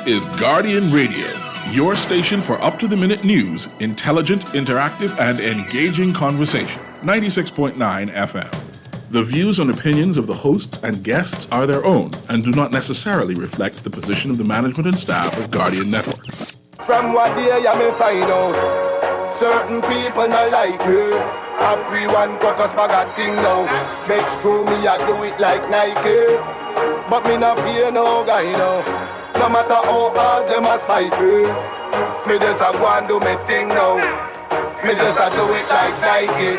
is Guardian Radio, your station for up-to-the-minute news, intelligent, interactive, and engaging conversation. 96.9 FM. The views and opinions of the hosts and guests are their own and do not necessarily reflect the position of the management and staff of Guardian Network. From what day you may find out, certain people not like me. Everyone got us bag a thing now. Makes true me I do it like Nike. But me not fear no guy now. No matter how hard them a spite me, me just a go and do me thing now. Me just a do it like Nike.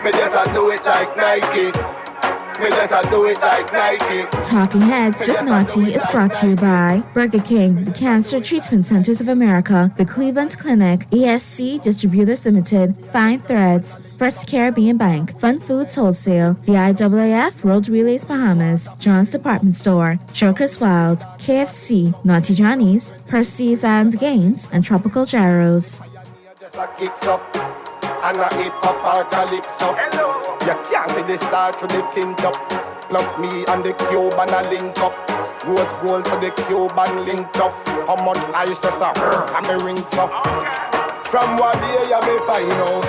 Me just a do it like Nike. Me just a do it like Nike. Talking Heads with Naughty is brought to you by Burger King, the Cancer Treatment Centers of America, the Cleveland Clinic, ESC Distributors Limited, Fine Threads, First Caribbean Bank, Fun Foods Wholesale, the IAAF World Relays Bahamas, John's Department Store, Joker's Wild, KFC, Naughty Johnny's, Percy's and Games, and Tropical Gyros. And a hip-hop or calypso. You can't see the star through the tint up. Plus me and the Cuban a link up. Rose gold for the Cuban link up. How much ice just a and me rings up. From what day you may find out,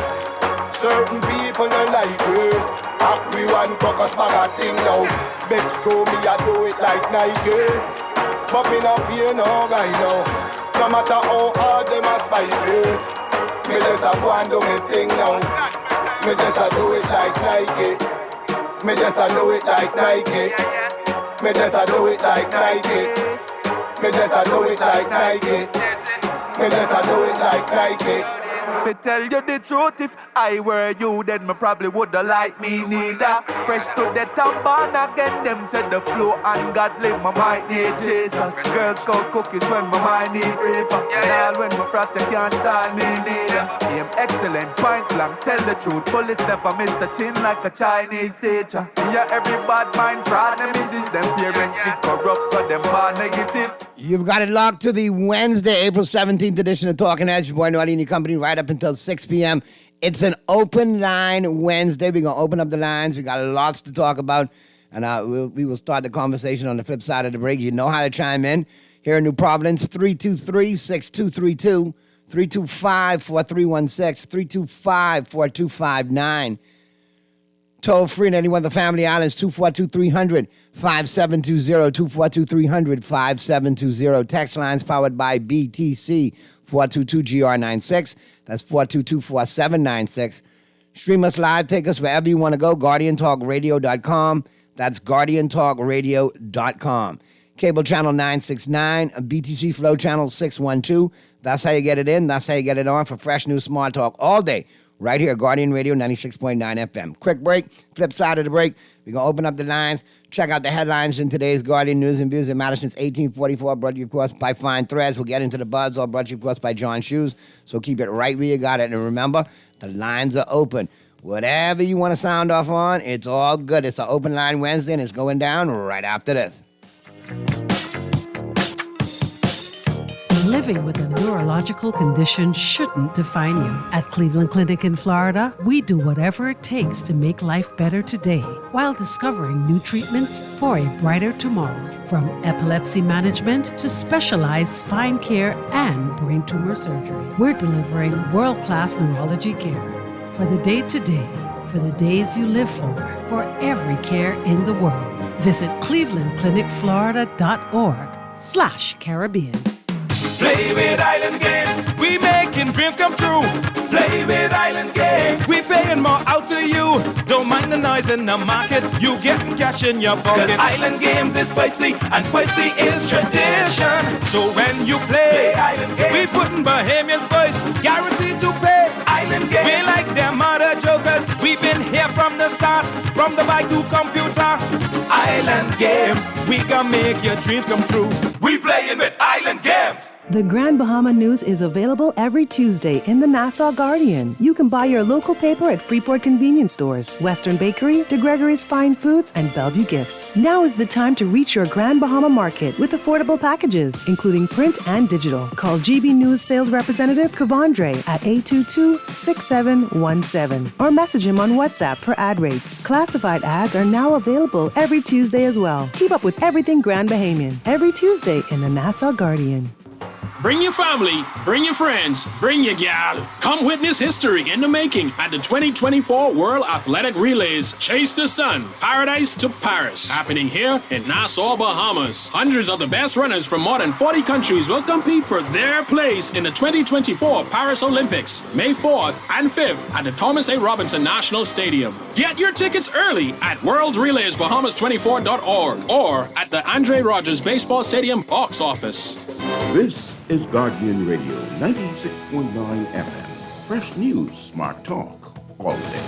certain people don't like me. Everyone focus back a thing now. Begs through me I do it like Nike. But me no fear no guy now. No matter how hard them a spite me, me just a go and do me thing now. Me just a do it like Nike. Me just a do it like Nike. Me just a do it like Nike. Me just a do it like Nike. Me just a do it like Nike. To tell you the truth, if I were you, then me probably woulda like me neither. Fresh to the top, born again, them said the flow ungodly, my mind need Jesus. Girls call cookies when my mind need reefer. And all when my frost, you can't style me neither. Aim excellent, point blank, tell the truth. Bullets never miss the chin like a Chinese teacher. Yeah, every bad mind fraud, them is them parents did corrupt, so them are negative. You've got it locked to the Wednesday, April 17th edition of Talking Heads. Your boy Naughty and your company right up until 6 p.m. It's an open line Wednesday. We're going to open up the lines. We got lots to talk about. And we will start the conversation on the flip side of the break. You know how to chime in. Here in New Providence, 323-6232, 325-4316, 325-4259. Toll free in any one of the family islands, 242-300, 5720, 242-300, 5720. Text lines powered by BTC, 422-GR96. That's 422-4796. Stream us live, take us wherever you want to go, GuardianTalkRadio.com. That's GuardianTalkRadio.com. Cable channel 969, BTC Flow channel 612. That's how you get it in. That's how you get it on for fresh new smart talk all day. Right here, Guardian Radio 96.9 FM. Quick break, flip side of the break. We're going to open up the lines. Check out the headlines in today's Guardian News and Views in Madison's 1844, brought to you, of course, by Fine Threads. We'll get into the buzz, all brought to you, of course, by John Shoes. So keep it right where you got it. And remember, the lines are open. Whatever you want to sound off on, it's all good. It's an open line Wednesday, and it's going down right after this. Living with a neurological condition shouldn't define you. At Cleveland Clinic in Florida, we do whatever it takes to make life better today while discovering new treatments for a brighter tomorrow. From epilepsy management to specialized spine care and brain tumor surgery, we're delivering world-class neurology care for the day-to-day, for the days you live for every care in the world. Visit clevelandclinicflorida.org/Caribbean. Play with Island Games, we making dreams come true. Play with Island Games, we paying more out to you. Don't mind the noise in the market, you getting cash in your pocket. 'Cause Island Games is spicy, and spicy is tradition. So when you play Island Games, we putting Bahamians first, guaranteed to pay. Island Games, we like them other jokers. We've been here from the start, from the bike to computer. Island Games, we gonna make your dreams come true. We playing with Island Games. The Grand Bahama News is available every Tuesday in the Nassau Guardian. You can buy your local paper at Freeport Convenience Stores, Western Bakery, DeGregory's Fine Foods, and Bellevue Gifts. Now is the time to reach your Grand Bahama market with affordable packages, including print and digital. Call GB News sales representative Kavandre at 822-6717 or message him on WhatsApp for ad rates. Classified ads are now available every Tuesday as well. Keep up with everything Grand Bahamian every Tuesday in the Nassau Guardian. Bring your family, bring your friends, bring your gal. Come witness history in the making at the 2024 World Athletic Relays Chase the Sun, Paradise to Paris, happening here in Nassau, Bahamas. Hundreds of the best runners from more than 40 countries will compete for their place in the 2024 Paris Olympics, May 4th and 5th at the Thomas A. Robinson National Stadium. Get your tickets early at worldrelaysbahamas24.org or at the Andre Rogers Baseball Stadium box office. This is Guardian Radio 96.9 FM. Fresh news, smart talk, all day.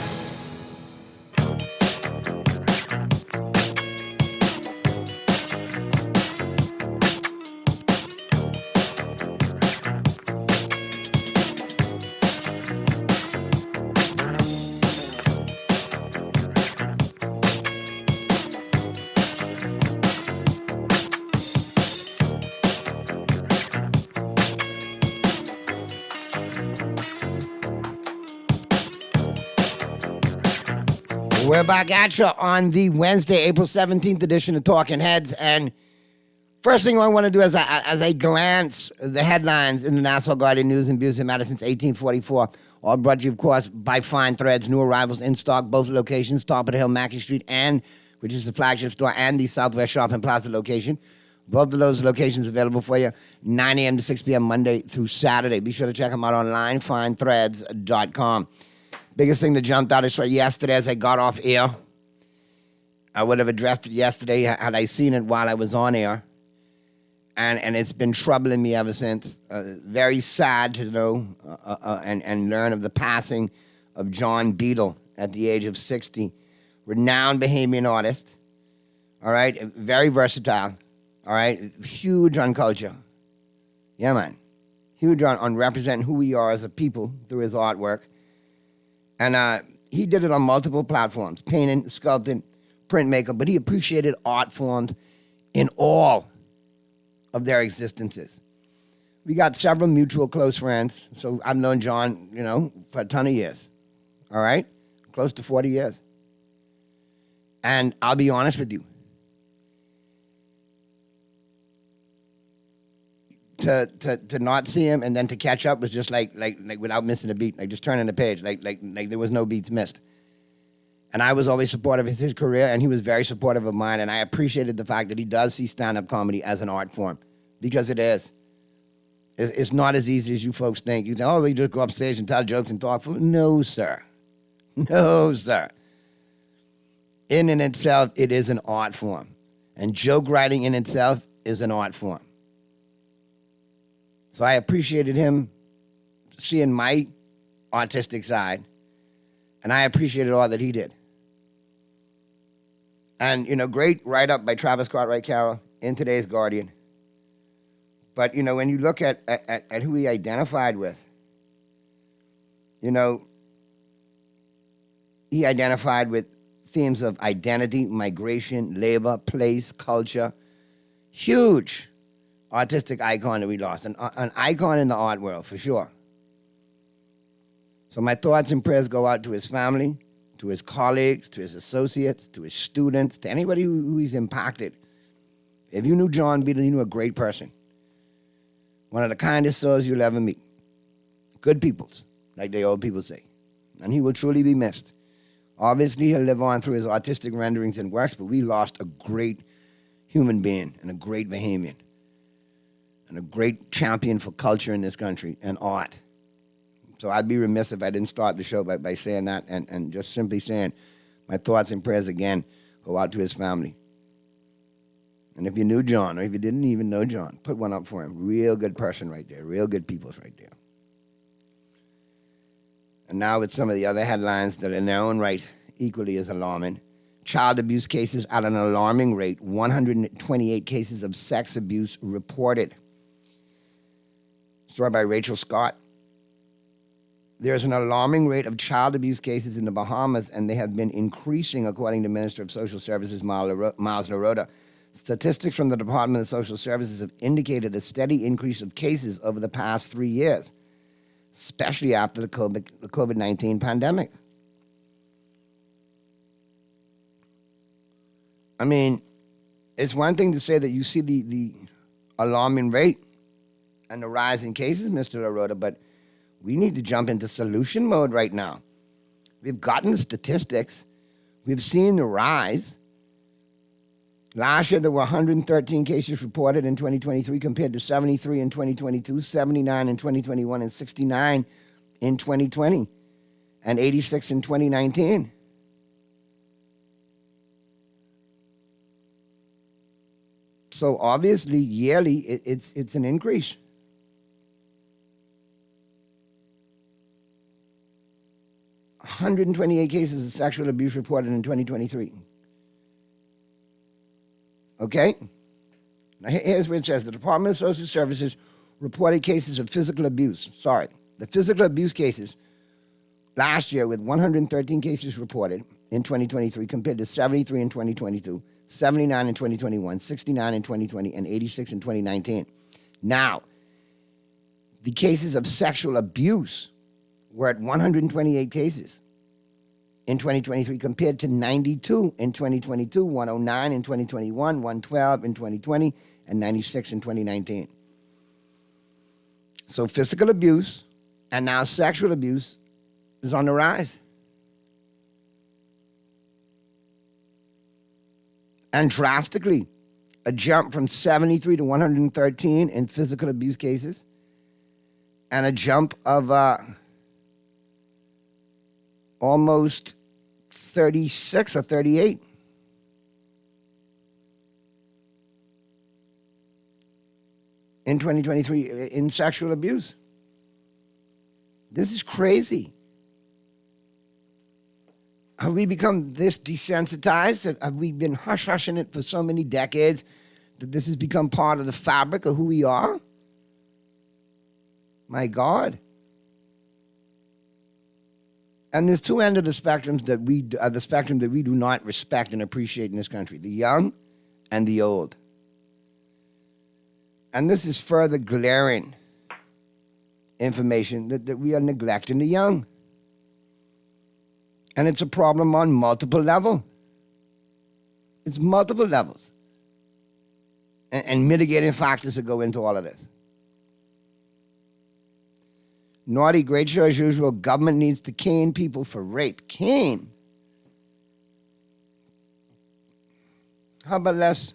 We're back at you on the Wednesday, April 17th edition of Talking Heads. And first thing I want to do as I glance the headlines in the Nassau Guardian News and Views in Madison since 1844, all brought to you, of course, by Fine Threads. New arrivals in stock, both locations, top of the hill, Mackey Street, and which is the flagship store, and the Southwest Shopping Plaza location. Both of those locations available for you 9 a.m. to 6 p.m. Monday through Saturday. Be sure to check them out online, finethreads.com. Biggest thing that jumped out is yesterday as I got off air. I would have addressed it yesterday had I seen it while I was on air. And it's been troubling me ever since. Very sad to know and learn of the passing of John Beadle at the age of 60. Renowned Bahamian artist. All right? Very versatile. All right? Huge on culture. Yeah, man. Huge on representing who we are as a people through his artwork. And he did it on multiple platforms, painting, sculpting, printmaker, but he appreciated art forms in all of their existences. We got several mutual close friends, so I've known John, for a ton of years, all right? Close to 40 years. And I'll be honest with you. To not see him and then to catch up was just like without missing a beat, like just turning the page, like there was no beats missed. And I was always supportive of his career, and he was very supportive of mine, and I appreciated the fact that he does see stand-up comedy as an art form, because it is. It's not as easy as you folks think. You say, oh, we just go upstage and tell jokes and talk. No, sir. No, sir. In and itself, it is an art form. And joke writing in itself is an art form. So I appreciated him seeing my artistic side, and I appreciated all that he did. And, great write-up by Travis Cartwright Carroll in today's Guardian. But, when you look at who he identified with, he identified with themes of identity, migration, labor, place, culture. Huge artistic icon that we lost, an icon in the art world, for sure. So my thoughts and prayers go out to his family, to his colleagues, to his associates, to his students, to anybody who he's impacted. If you knew John Beadle, you knew a great person. One of the kindest souls you'll ever meet. Good peoples, like the old people say. And he will truly be missed. Obviously, he'll live on through his artistic renderings and works, but we lost a great human being and a great Bahamian and a great champion for culture in this country and art. So I'd be remiss if I didn't start the show by saying that and just simply saying my thoughts and prayers again go out to his family. And if you knew John, or if you didn't even know John, put one up for him. Real good person right there. Real good peoples right there. And now with some of the other headlines that in their own right equally as alarming. Child abuse cases at an alarming rate. 128 cases of sex abuse reported. Story by Rachel Scott. There's an alarming rate of child abuse cases in the Bahamas, and they have been increasing, according to Minister of Social Services Miles Larota. Statistics from the Department of Social Services have indicated a steady increase of cases over the past 3 years, especially after the COVID-19 pandemic. I mean, it's one thing to say that you see the alarming rate and the rise in cases, Mr. Larota, but we need to jump into solution mode right now. We've gotten the statistics. We've seen the rise. Last year, there were 113 cases reported in 2023 compared to 73 in 2022, 79 in 2021, and 69 in 2020, and 86 in 2019. So obviously, yearly, it's an increase. $128 cases of sexual abuse reported in 2023. Okay? Now here's what it says. The Department of Social Services reported cases of physical abuse. The physical abuse cases last year with 113 cases reported in 2023 compared to 73 in 2022, 79 in 2021, 69 in 2020, and 86 in 2019. Now, the cases of sexual abuse were at 128 cases in 2023 compared to 92 in 2022, 109 in 2021, 112 in 2020, and 96 in 2019. So physical abuse and now sexual abuse is on the rise. And drastically, a jump from 73 to 113 in physical abuse cases, and a jump of almost 36 or 38 in 2023 in sexual abuse. This is crazy. Have we become this desensitized? Have we been hush-hushing it for so many decades that this has become part of the fabric of who we are? My God. And there's two ends of the spectrum that we do not respect and appreciate in this country: the young and the old. And this is further glaring information that we are neglecting the young. And it's a problem on multiple levels. It's multiple levels. And mitigating factors that go into all of this. Naughty, great show as usual. Government needs to cane people for rape. Cane. How about let's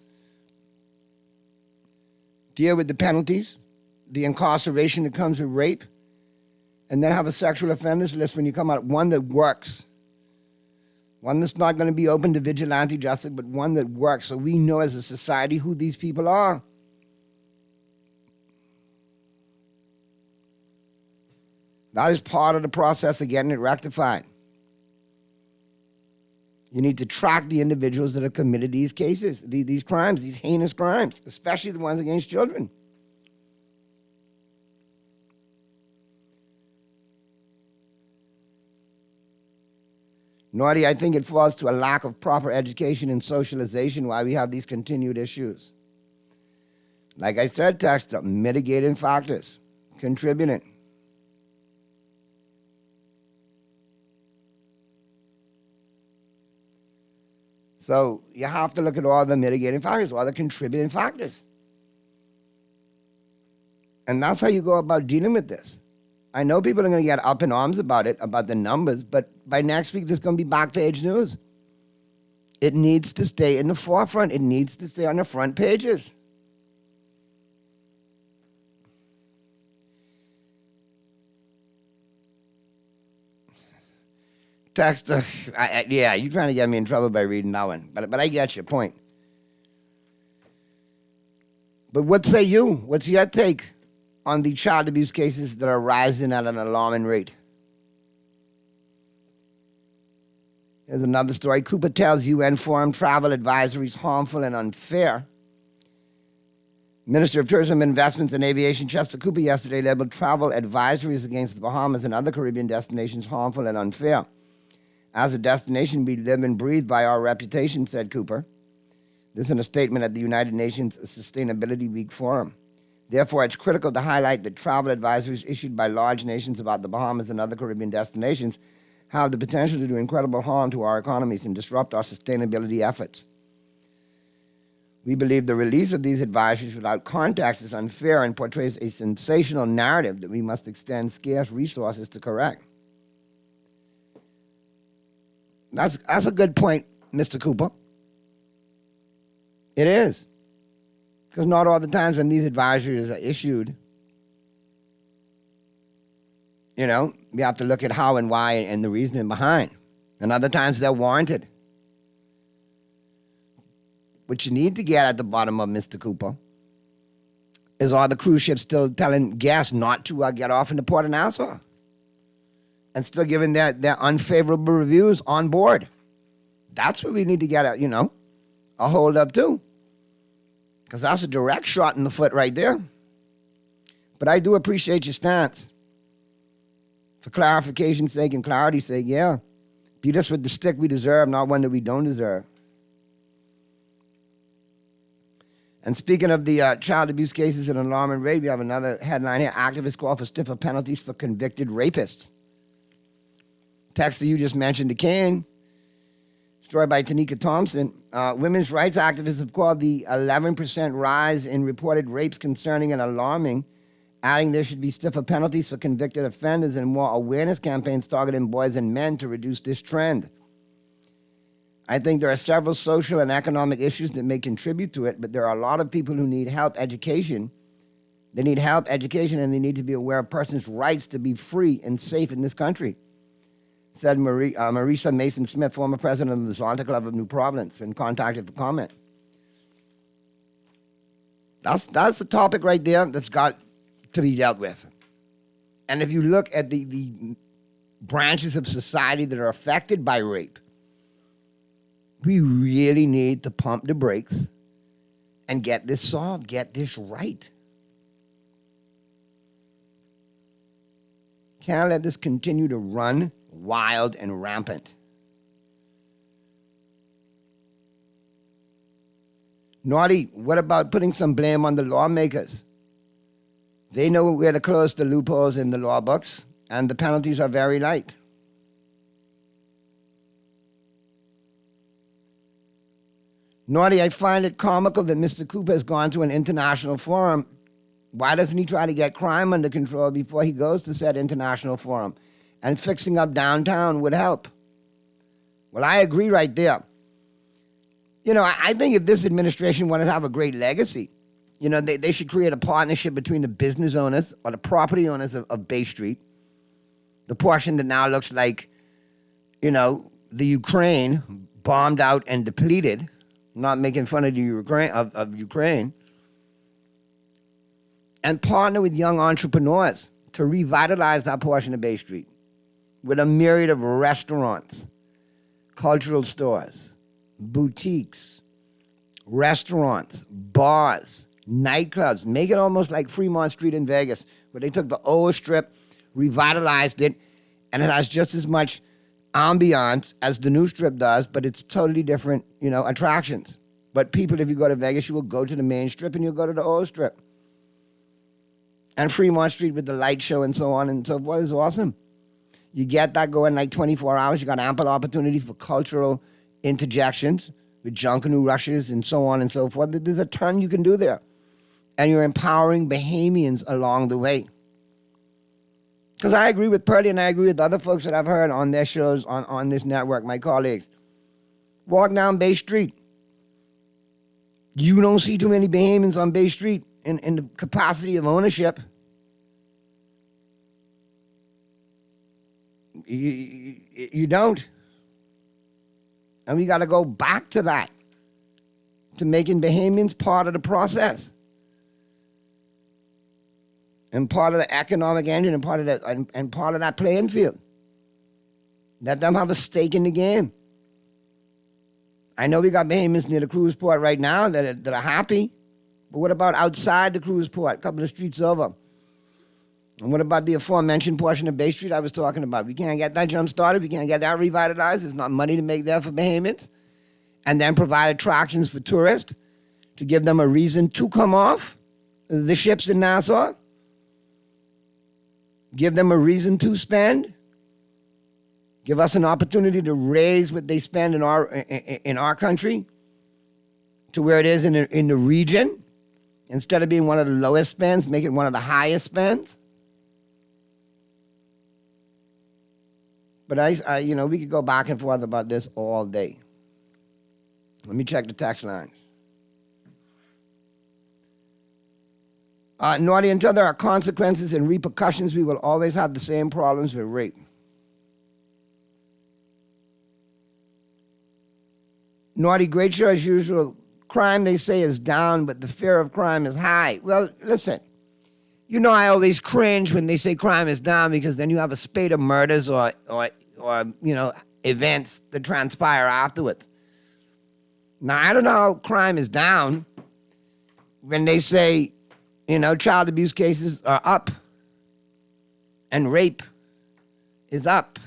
deal with the penalties, the incarceration that comes with rape, and then have a sexual offenders list when you come out, one that works. One that's not going to be open to vigilante justice, but one that works so we know as a society who these people are. That is part of the process of getting it rectified. You need to track the individuals that have committed these cases, these crimes, these heinous crimes, especially the ones against children. Naughty, I think it falls to a lack of proper education and socialization why we have these continued issues. Like I said, Texter, mitigating factors, contributing. So you have to look at all the mitigating factors, all the contributing factors. And that's how you go about dealing with this. I know people are going to get up in arms about it, about the numbers, but by next week, there's going to be back page news. It needs to stay in the forefront. It needs to stay on the front pages. Texter, yeah, you're trying to get me in trouble by reading that one, but I get your point. But what say you? What's your take on the child abuse cases that are rising at an alarming rate? Here's another story. Cooper tells UN Forum travel advisories harmful and unfair. Minister of Tourism, Investments and Aviation Chester Cooper yesterday labeled travel advisories against the Bahamas and other Caribbean destinations harmful and unfair. As a destination, we live and breathe by our reputation, said Cooper. This in a statement at the United Nations Sustainability Week Forum. Therefore, it's critical to highlight that travel advisories issued by large nations about the Bahamas and other Caribbean destinations have the potential to do incredible harm to our economies and disrupt our sustainability efforts. We believe the release of these advisories without context is unfair and portrays a sensational narrative that we must extend scarce resources to correct. That's a good point, Mr. Cooper. It is. Because not all the times when these advisories are issued, we have to look at how and why and the reasoning behind. And other times they're warranted. What you need to get at the bottom of, Mr. Cooper, is are the cruise ships still telling guests not to get off in the port of Nassau and still giving their unfavorable reviews on board? That's what we need to get at, a hold up to. Because that's a direct shot in the foot right there. But I do appreciate your stance. For clarification's sake and clarity's sake, yeah. Beat us with the stick we deserve, not one that we don't deserve. And speaking of the child abuse cases and alarming rape, we have another headline here. Activists call for stiffer penalties for convicted rapists. Text that you just mentioned to Kane. Story by Tanika Thompson. Women's rights activists have called the 11% rise in reported rapes concerning and alarming, adding there should be stiffer penalties for convicted offenders and more awareness campaigns targeting boys and men to reduce this trend. I think there are several social and economic issues that may contribute to it, but there are a lot of people who need help education. They need help education, and they need to be aware of persons' rights to be free and safe in this country, said Marisa Mason-Smith, former president of the Zonta Club of New Providence, when contacted for comment. That's the topic right there that's got to be dealt with. And if you look at the branches of society that are affected by rape, we really need to pump the brakes and get this solved, get this right. Can't let this continue to run wild and rampant. Naughty, what about putting some blame on the lawmakers? They know where to close the loopholes in the law books, and the penalties are very light. Naughty, I find it comical that Mr. Cooper has gone to an international forum. Why doesn't he try to get crime under control before he goes to said international forum? And fixing up downtown would help. Well, I agree right there. I think if this administration wanted to have a great legacy, they should create a partnership between the business owners or the property owners of Bay Street, the portion that now looks like, the Ukraine bombed out and depleted. Not making fun of the Ukraine, and partner with young entrepreneurs to revitalize that portion of Bay Street with a myriad of restaurants, cultural stores, boutiques, restaurants, bars, nightclubs. Make it almost like Fremont Street in Vegas, where they took the old strip, revitalized it, and it has just as much ambiance as the new strip does, but it's totally different, attractions. But people, if you go to Vegas, you will go to the main strip and you'll go to the old strip. And Fremont Street with the light show and so on and so forth is awesome. You get that going like 24 hours. You got ample opportunity for cultural interjections with Junkanoo rushes and so on and so forth. There's a ton you can do there. And you're empowering Bahamians along the way. Because I agree with Purdy and I agree with other folks that I've heard on their shows on this network, my colleagues. Walk down Bay Street. You don't see too many Bahamians on Bay Street in the capacity of ownership. You don't. And we got to go back to that, to making Bahamians part of the process. And part of the economic engine and part of that playing field. Let them have a stake in the game. I know we got Bahamians near the cruise port right now that are happy, But what about outside the cruise port, a couple of streets over? And what about the aforementioned portion of Bay Street I was talking about? We can't get that jump started. We can't get that revitalized. There's not money to make there for Bahamians. And then provide attractions for tourists to give them a reason to come off the ships in Nassau. Give them a reason to spend. Give us an opportunity to raise what they spend in our country to where it is in the region. Instead of being one of the lowest spends, make it one of the highest spends. But I we could go back and forth about this all day. Let me check the text lines. Naughty, until there are consequences and repercussions, we will always have the same problems with rape. Naughty, great show as usual. Crime, they say, is down, but the fear of crime is high. Well, listen, I always cringe when they say crime is down because then you have a spate of murders or events that transpire afterwards. Now, I don't know how crime is down when they say, child abuse cases are up and rape is up.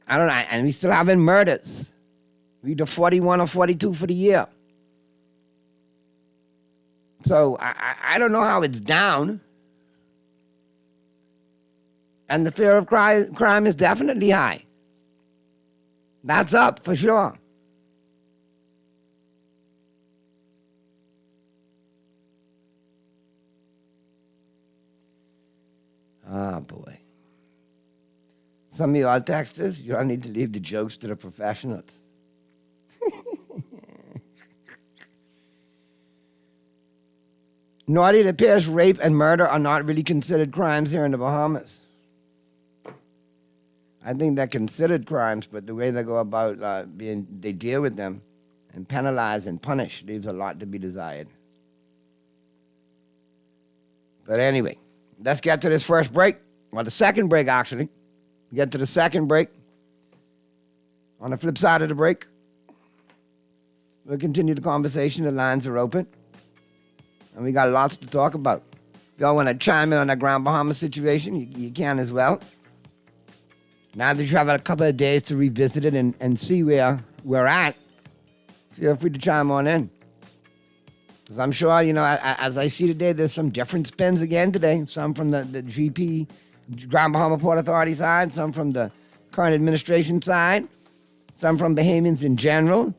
I don't know, and we still having murders. We do 41 or 42 for the year. So I don't know how it's down. And the fear of crime is definitely high. That's up for sure. Oh, boy. Some of y'all texters, you all need to leave the jokes to the professionals. Naughty, it appears rape and murder are not really considered crimes here in the Bahamas. I think they're considered crimes, but the way they go about they deal with them and penalize and punish leaves a lot to be desired. But anyway, let's get to this first break. Well, the second break, actually. Get to the second break. On the flip side of the break, we'll continue the conversation. The lines are open. And we got lots to talk about. If y'all want to chime in on that Grand Bahama situation, you can as well. Now that you have a couple of days to revisit it and see where we're at, feel free to chime on in. Because I'm sure, as I see today, there's some different spins again today. Some from the GP, Grand Bahama Port Authority side, some from the current administration side, some from Bahamians in general.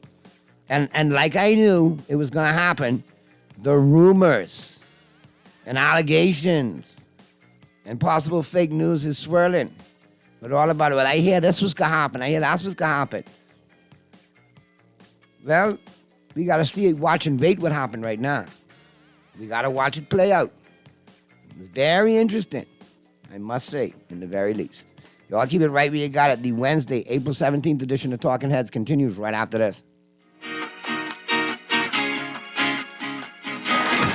And like I knew it was going to happen, the rumors and allegations and possible fake news is swirling. But all about it. Well, I hear this was going to happen. I hear that's what's going to happen. Well, we got to watch and wait what happened right now. We got to watch it play out. It's very interesting, I must say, in the very least. Y'all keep it right where you got it. The Wednesday, April 17th edition of Talking Heads continues right after this.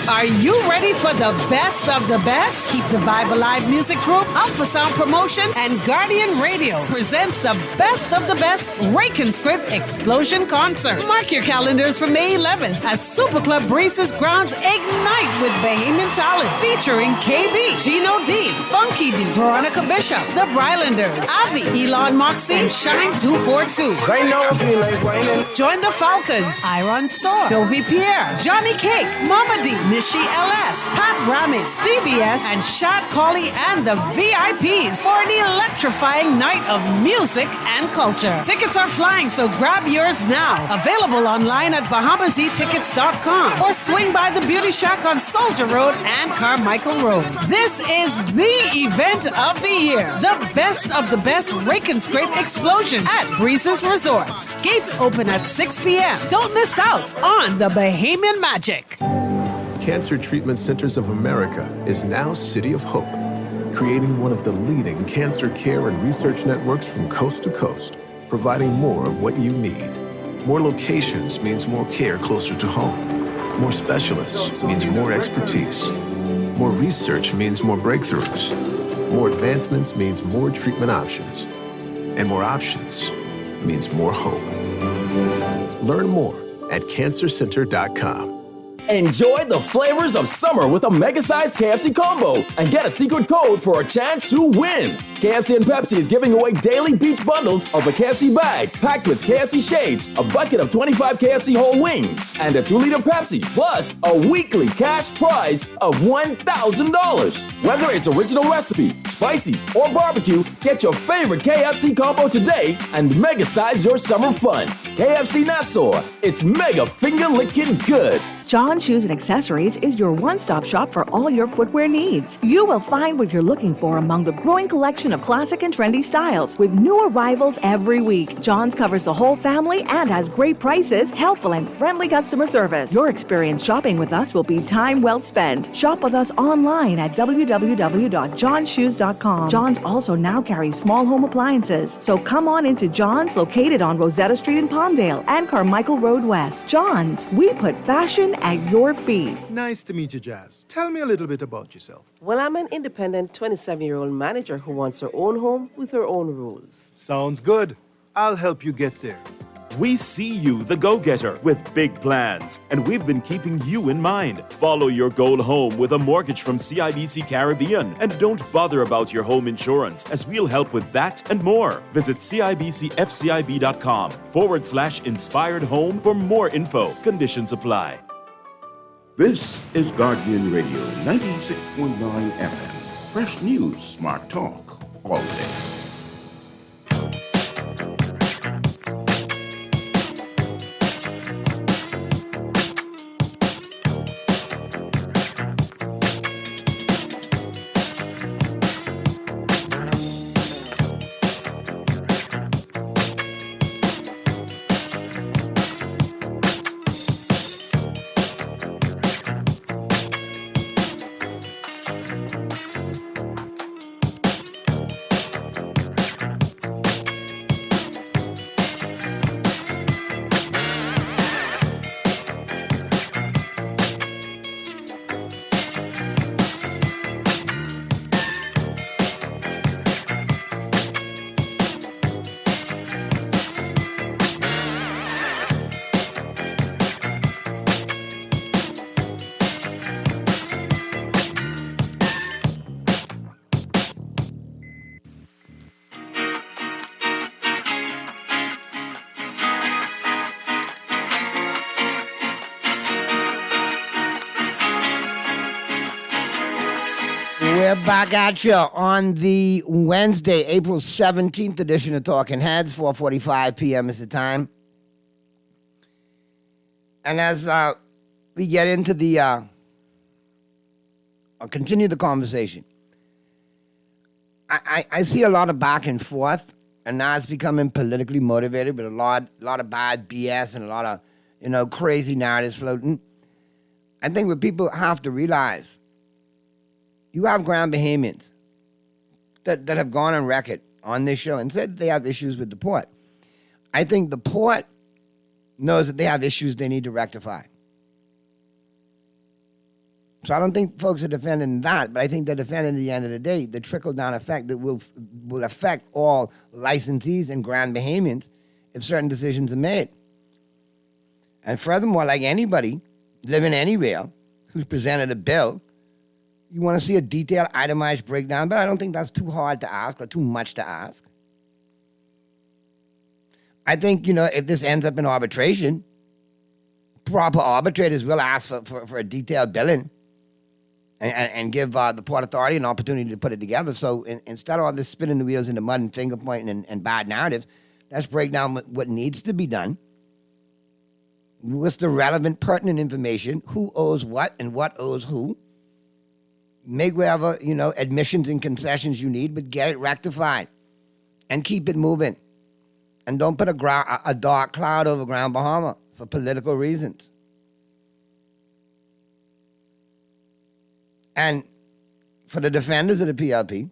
Are you ready for the best of the best? Keep the Vibe Alive Music Group up for sound promotion, and Guardian Radio presents the best of the best Rake and Script Explosion Concert. Mark your calendars for May 11th as Super Club Breezes grounds ignite with Bahamian talent featuring KB, Gino D, Funky D, Veronica Bishop, The Brylanders, Avi, Elon Moxie, and Shine 242. Join the Falcons, Iron Store, Sylvie Pierre, Johnny Cake, Mama D, Nishi LS, Pat Ramis, Stevie S, and Shad Colley and the VIPs for an electrifying night of music and culture. Tickets are flying, so grab yours now. Available online at BahamaZTickets.com or swing by the Beauty Shack on Soldier Road and Carmichael Road. This is the event of the year. The best of the best Rake and Scrape Explosion at Breezes Resorts. Gates open at 6 p.m. Don't miss out on the Bahamian magic. Cancer Treatment Centers of America is now City of Hope, creating one of the leading cancer care and research networks from coast to coast, providing more of what you need. More locations means more care closer to home. More specialists means more expertise. More research means more breakthroughs. More advancements means more treatment options. And more options means more hope. Learn more at cancercenter.com. Enjoy the flavors of summer with a mega-sized KFC combo and get a secret code for a chance to win. KFC and Pepsi is giving away daily beach bundles of a KFC bag packed with KFC shades, a bucket of 25 KFC whole wings, and a 2-liter Pepsi, plus a weekly cash prize of $1,000. Whether it's original recipe, spicy, or barbecue, get your favorite KFC combo today and mega-size your summer fun. KFC Nassau, it's mega finger-licking good. John Shoes and Accessories is your one-stop shop for all your footwear needs. You will find what you're looking for among the growing collection of classic and trendy styles with new arrivals every week. John's covers the whole family and has great prices, helpful and friendly customer service. Your experience shopping with us will be time well spent. Shop with us online at www.johnshoes.com. John's also now carries small home appliances. So come on into John's, located on Rosetta Street in Palmdale and Carmichael Road West. John's, we put fashion at your feet. Nice to meet you, Jazz. Tell me a little bit about yourself. Well, I'm an independent 27-year-old manager who wants her own home with her own rules. Sounds good. I'll help you get there. We see you, the go-getter, with big plans, and we've been keeping you in mind. Follow your goal home with a mortgage from CIBC Caribbean, and don't bother about your home insurance, as we'll help with that and more. Visit CIBCFCIB.com/inspired home for more info. Conditions apply. This is Guardian Radio 96.9 FM. Fresh news, smart talk, all day. We're back at you on the Wednesday, April 17th edition of Talking Heads. 4:45 p.m. is the time. And as we get into the, I'll continue the conversation. I see a lot of back and forth, and now it's becoming politically motivated with a lot of bad BS and a lot of, crazy narratives floating. I think what people have to realize, you have Grand Bahamians that have gone on record on this show and said they have issues with the port. I think the port knows that they have issues they need to rectify. So I don't think folks are defending that, but I think they're defending, at the end of the day, the trickle-down effect that will affect all licensees and Grand Bahamians if certain decisions are made. And furthermore, like anybody living anywhere who's presented a bill, you want to see a detailed, itemized breakdown, but I don't think that's too hard to ask or too much to ask. I think, if this ends up in arbitration, proper arbitrators will ask for a detailed billing and give the Port Authority an opportunity to put it together. So instead of all this spinning the wheels in the mud and finger pointing and bad narratives, let's break down what needs to be done. What's the relevant, pertinent information? Who owes what and what owes who? Make whatever, admissions and concessions you need, but get it rectified and keep it moving. And don't put a dark cloud over Grand Bahama for political reasons. And for the defenders of the PLP,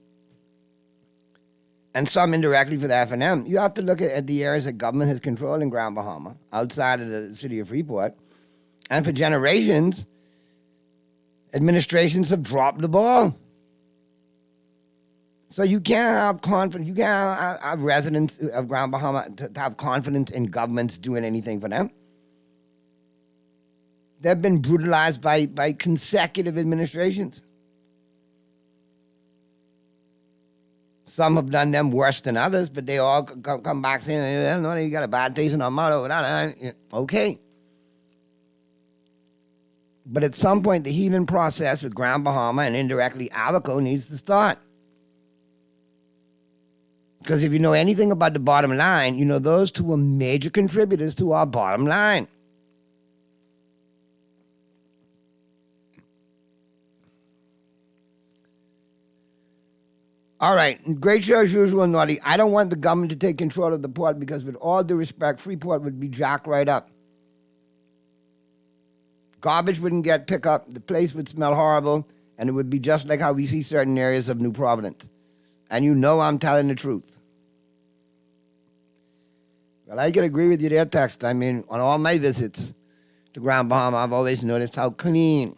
and some indirectly for the F&M, you have to look at the areas that government has control in Grand Bahama, outside of the city of Freeport. And for generations, administrations have dropped the ball. So you can't have confidence. You can't have residents of Grand Bahama to have confidence in governments doing anything for them. They've been brutalized by consecutive administrations. Some have done them worse than others, but they all come back saying, no, you got a bad taste in our mouth. Okay. But at some point, the healing process with Grand Bahama and indirectly Alico needs to start. Because if you know anything about the bottom line, you know those two are major contributors to our bottom line. All right, great show as usual, Naughty. I don't want the government to take control of the port because with all due respect, Freeport would be jacked right up. Garbage wouldn't get picked up, the place would smell horrible, and it would be just like how we see certain areas of New Providence. And you know I'm telling the truth. Well, I can agree with you there, Text. I mean, on all my visits to Grand Bahama, I've always noticed how clean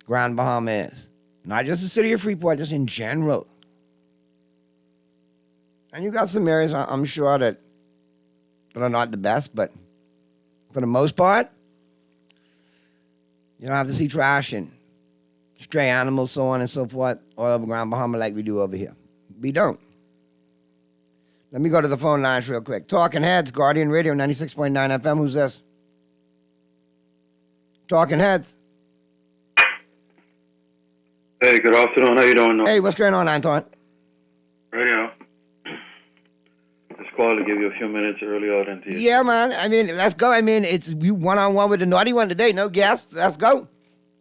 Grand Bahama is. Not just the city of Freeport, just in general. And you got some areas, I'm sure, that are not the best, but for the most part, you don't have to see trash and stray animals, so on and so forth, all over Grand Bahama like we do over here. We don't. Let me go to the phone lines real quick. Talking Heads, Guardian Radio, 96.9 FM. Who's this? Talking Heads. Hey, good afternoon. How you doing? Hey, what's going on, Anton? Radio. Just called to give you a few minutes earlier than to you. Yeah, man. I mean, let's go. I mean, it's you one-on-one with the Naughty One today. No guests. Let's go.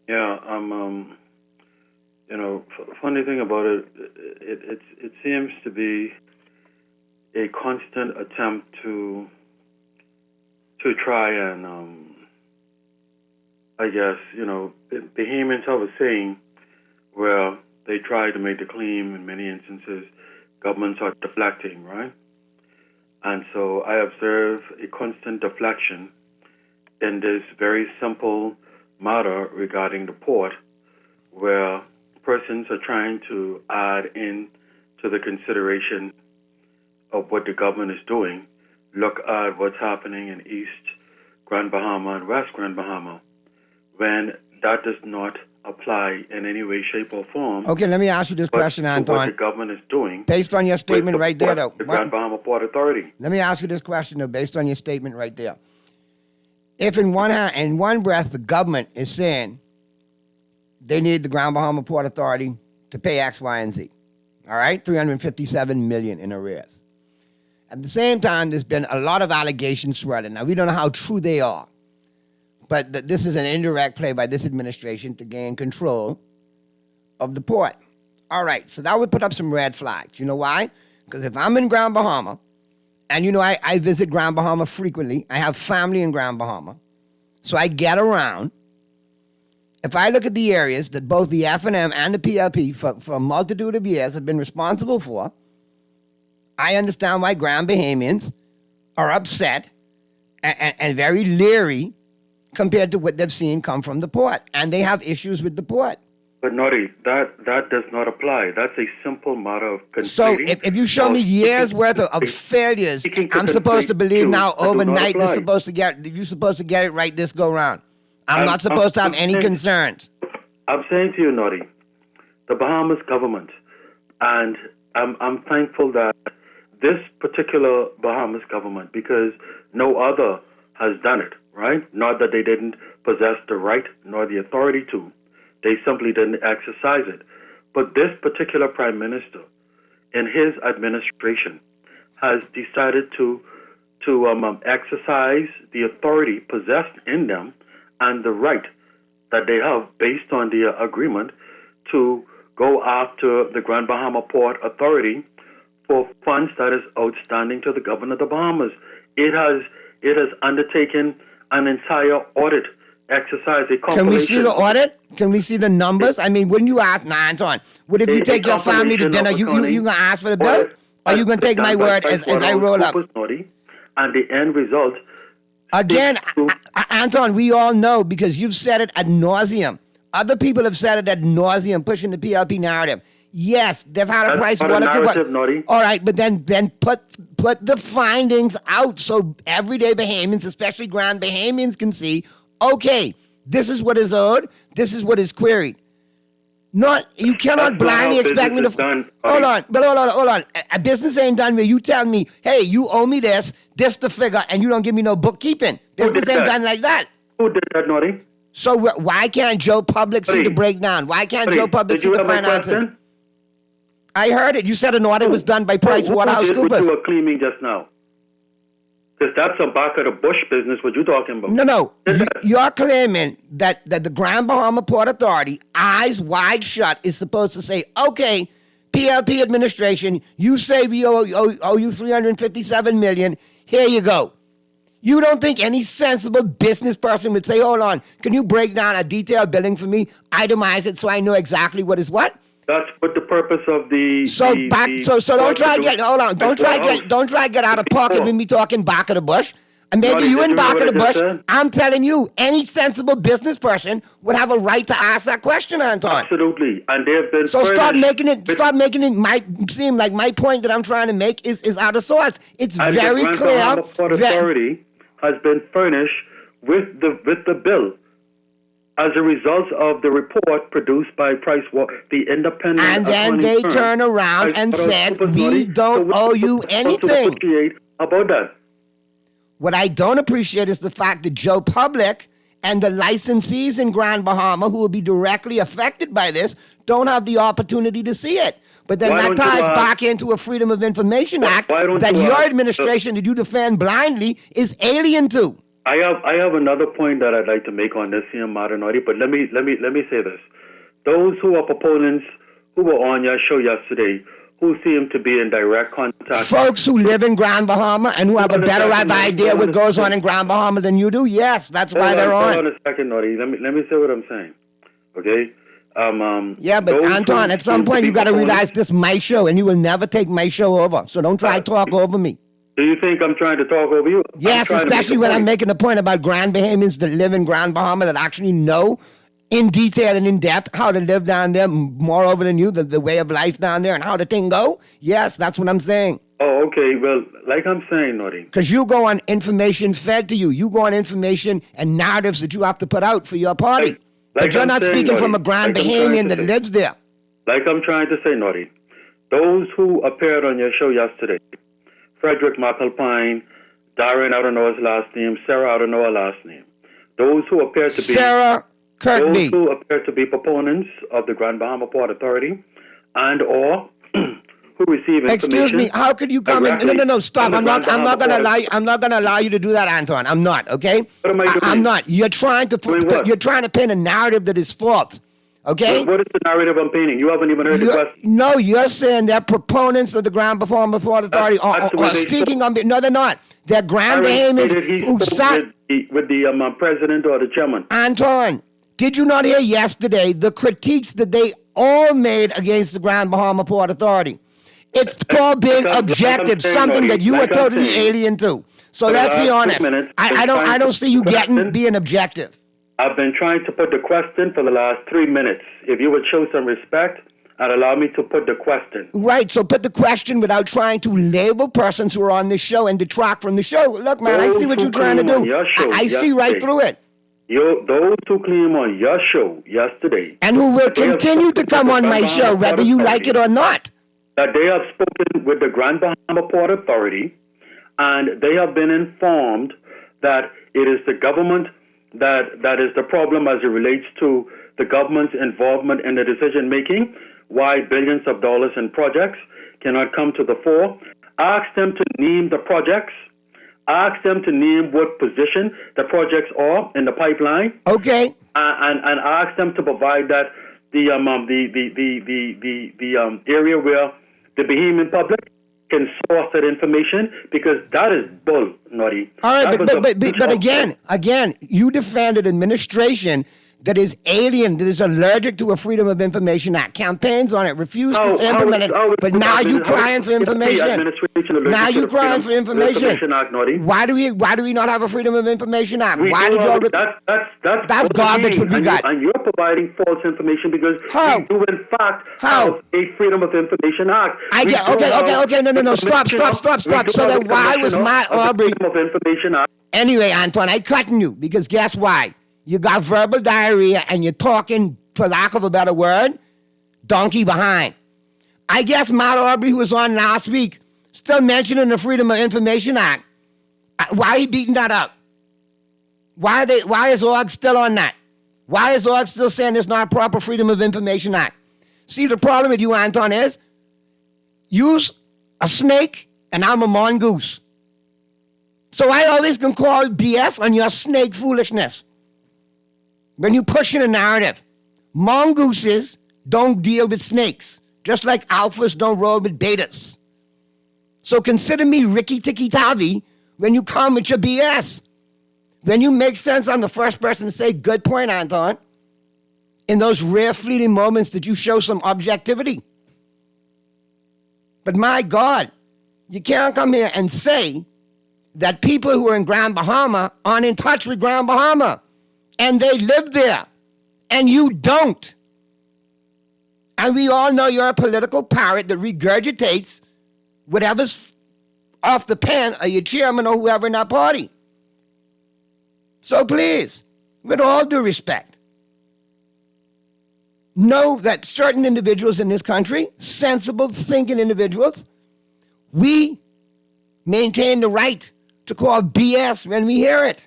Yeah, funny thing about it, it seems to be a constant attempt to try and, I guess, Bahamians have a saying where they try to make the claim in many instances governments are deflecting, right? And so I observe a constant deflection in this very simple matter regarding the port, where persons are trying to add in to the consideration of what the government is doing. Look at what's happening in East Grand Bahama and West Grand Bahama, when that does not apply in any way, shape, or form. Okay, let me ask you this question, Anton. What the government is doing. Based on your statement right there, though. The Grand Bahama Port Authority. Let me ask you this question, though, based on your statement right there. If in one breath the government is saying they need the Grand Bahama Port Authority to pay X, Y, and Z, all right, $357 million in arrears. At the same time, there's been a lot of allegations swirling. Now, we don't know how true they are, but this is an indirect play by this administration to gain control of the port. All right, so that would put up some red flags. You know why? Because if I'm in Grand Bahama, and I visit Grand Bahama frequently, I have family in Grand Bahama, so I get around. If I look at the areas that both the F&M and the PLP for a multitude of years have been responsible for, I understand why Grand Bahamians are upset and very leery compared to what they've seen come from the port. And they have issues with the port. But Naughty, that does not apply. That's a simple matter of So if you show me years worth of failures, I'm supposed to believe now overnight you're supposed to get it right this go round. I'm not supposed to have any concerns. I'm saying to you, Naughty, the Bahamas government, and I'm thankful that this particular Bahamas government, because no other has done it, right? Not that they didn't possess the right nor the authority to. They simply didn't exercise it. But this particular prime minister, in his administration, has decided to exercise the authority possessed in them and the right that they have based on the agreement to go after the Grand Bahama Port Authority for funds that is outstanding to the government of the Bahamas. It has undertaken an entire audit exercise. Can we see the audit? Can we see the numbers? I mean, wouldn't you ask, Anton, what if you take your family to dinner, you going to ask for the bill? Or are you going to take my word as I roll up? And the end result... Again, Anton, we all know because you've said it ad nauseum. Other people have said it ad nauseum, pushing the PLP narrative. Yes, they've had a price water. All right, but then put the findings out so everyday Bahamians, especially Grand Bahamians, can see, okay, this is what is owed, this is what is queried. You cannot blindly expect me to. Hold on. A business ain't done where you tell me, hey, you owe me this the figure, and you don't give me no bookkeeping. Business ain't done like that. Who did that, Naughty? So why can't Joe Public see the breakdown? Why can't Joe Public see the finances? I heard it. You said an audit was done by PricewaterhouseCoopers. What you were claiming just now. Because that's a back of the bush business, what you're talking about. No. You're claiming that the Grand Bahama Port Authority, eyes wide shut, is supposed to say, okay, PLP administration, you say we owe you $357 million. Here you go. You don't think any sensible business person would say, hold on, can you break down a detailed billing for me, itemize it so I know exactly what is what? That's what the purpose of the. So don't try get out of pocket with me talking back of the bush. And maybe you in back of the bush. I'm telling you, any sensible business person would have a right to ask that question, Anton. Absolutely, and they've been. So stop making it seem like my point that I'm trying to make is out of sorts. It's very clear. The Port Authority has been furnished with the bill. As a result of the report produced by the independent. And then they turn around and said, we don't owe you anything. About that. What I don't appreciate is the fact that Joe Public and the licensees in Grand Bahama who will be directly affected by this don't have the opportunity to see it. But then that ties back into a Freedom of Information Act that your administration that you defend blindly is alien to. I have another point that I'd like to make on this here, Martinotti, but let me say this. Those who are proponents who were on your show yesterday, who seem to be in direct contact. Folks who live in Grand Bahama and who have a better idea what goes on in Grand Bahama than you do, yes, that's why they're on. Hold on a second, Naughty. Let me say what I'm saying. Okay? Yeah, but Anton, at some point you got to realize this is my show, and you will never take my show over. So don't try to talk over me. Do you think I'm trying to talk over you? Yes, especially when I'm making a point about Grand Bahamians that live in Grand Bahama that actually know in detail and in depth how to live down there, moreover than you, the way of life down there and how the thing go. Yes, that's what I'm saying. Oh, okay. Well, like I'm saying, Naughty. Because you go on information fed to you. You go on information and narratives that you have to put out for your party. But you're not speaking from a Grand Bahamian that lives there. Like I'm trying to say, Naughty. Those who appeared on your show yesterday, Frederick McAlpine, Darren, I don't know his last name, Sarah, I don't know her last name. Those who appear to be Sarah Kirkby. Those who appear to be proponents of the Grand Bahama Port Authority and or who receive information. Excuse me, how could you come in? No, stop. I'm not gonna allow you to do that, Anton. I'm not, okay? What am I doing? I'm not. You're trying to paint a narrative that is false. Okay? What is the narrative I'm painting? You haven't even heard the question. No, you're saying they're proponents of the Grand Bahama Port Authority. Or speaking on... No, they're not. They're Grand Bahamians who sat... With the president or the chairman. Anton, did you not hear yesterday the critiques that they all made against the Grand Bahama Port Authority? It's called being objective, something that you are totally alien to. So let's be honest. I don't see you being objective. I've been trying to put the question for the last 3 minutes. If you would show some respect and allow me to put the question. Right, so put the question without trying to label persons who are on this show and detract from the show. Look, man, I see what you're trying to do. I see right through it. Those who came on your show yesterday. And who will continue to come on my show, whether you like it or not. That they have spoken with the Grand Bahama Port Authority, and they have been informed that it is the government that is the problem as it relates to the government's involvement in the decision making, why billions of dollars in projects cannot come to the fore. Ask them to name the projects. Ask them to name what position the projects are in the pipeline. Okay. And ask them to provide that the area where the Bahamian public can source that information, because that is bull, Naughty. All right, but again, you defended administration that is alien, that is allergic to a Freedom of Information Act. Campaigns on it, refused to implement it, but now you crying for information. Now you crying for information. Why do we not have a Freedom of Information Act? Why did you? That's garbage. What we got. And you're providing false information because we do in fact have a Freedom of Information Act. Okay. No. Stop. So then why was Matt Aubrey? Freedom of Information Act. Anyway, Antoine, I cutting you because guess why? you got verbal diarrhea, and you're talking, for lack of a better word, donkey behind. I guess Matt Aubrey, who was on last week, still mentioning the Freedom of Information Act. Why are he beating that up? Why is ORG still on that? Why is ORG still saying it's not a proper Freedom of Information Act? See, the problem with you, Anton, is use a snake and I'm a mongoose. So I always can call BS on your snake foolishness. When you push in a narrative, mongooses don't deal with snakes, just like alphas don't roll with betas. So consider me Ricky Tikki Tavi when you come with your BS. When you make sense, I'm the first person to say, good point, Anton. In those rare fleeting moments that you show some objectivity. But my God, you can't come here and say that people who are in Grand Bahama aren't in touch with Grand Bahama. And they live there. And you don't. And we all know you're a political parrot that regurgitates whatever's off the pen of your chairman or whoever in that party. So please, with all due respect, know that certain individuals in this country, sensible, thinking individuals, we maintain the right to call BS when we hear it.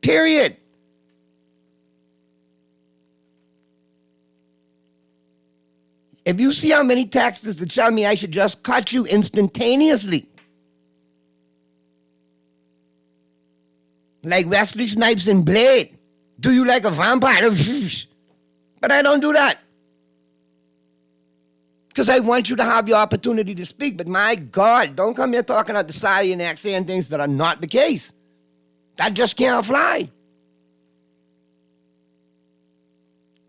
Period. If you see how many texts that tell me I should just cut you instantaneously, like Wesley Snipes in Blade, do you like a vampire? But I don't do that. Because I want you to have your opportunity to speak. But my God, don't come here talking out the side of your neck saying things that are not the case. That just can't fly.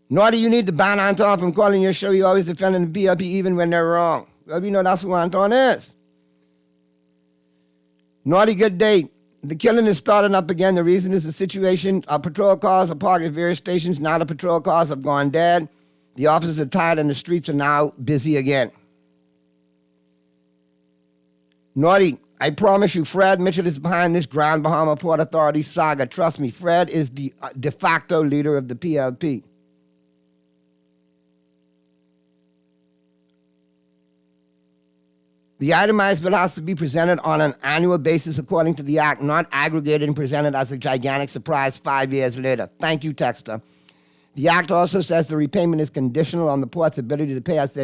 Nor do you need to ban Anton from calling your show. You always defending the BLP even when they're wrong. Well, we know that's who Anton is. Naughty good day. The killing is starting up again. The reason is the situation. Patrol cars are parked at various stations. Now the patrol cars have gone dead. The officers are tired and the streets are now busy again. Naughty, I promise you, Fred Mitchell is behind this Grand Bahama Port Authority saga. Trust me, Fred is the de facto leader of the PLP. The itemized bill has to be presented on an annual basis according to the Act, not aggregated and presented as a gigantic surprise 5 years later. Thank you, Texter. The Act also says the repayment is conditional on the port's ability to pay us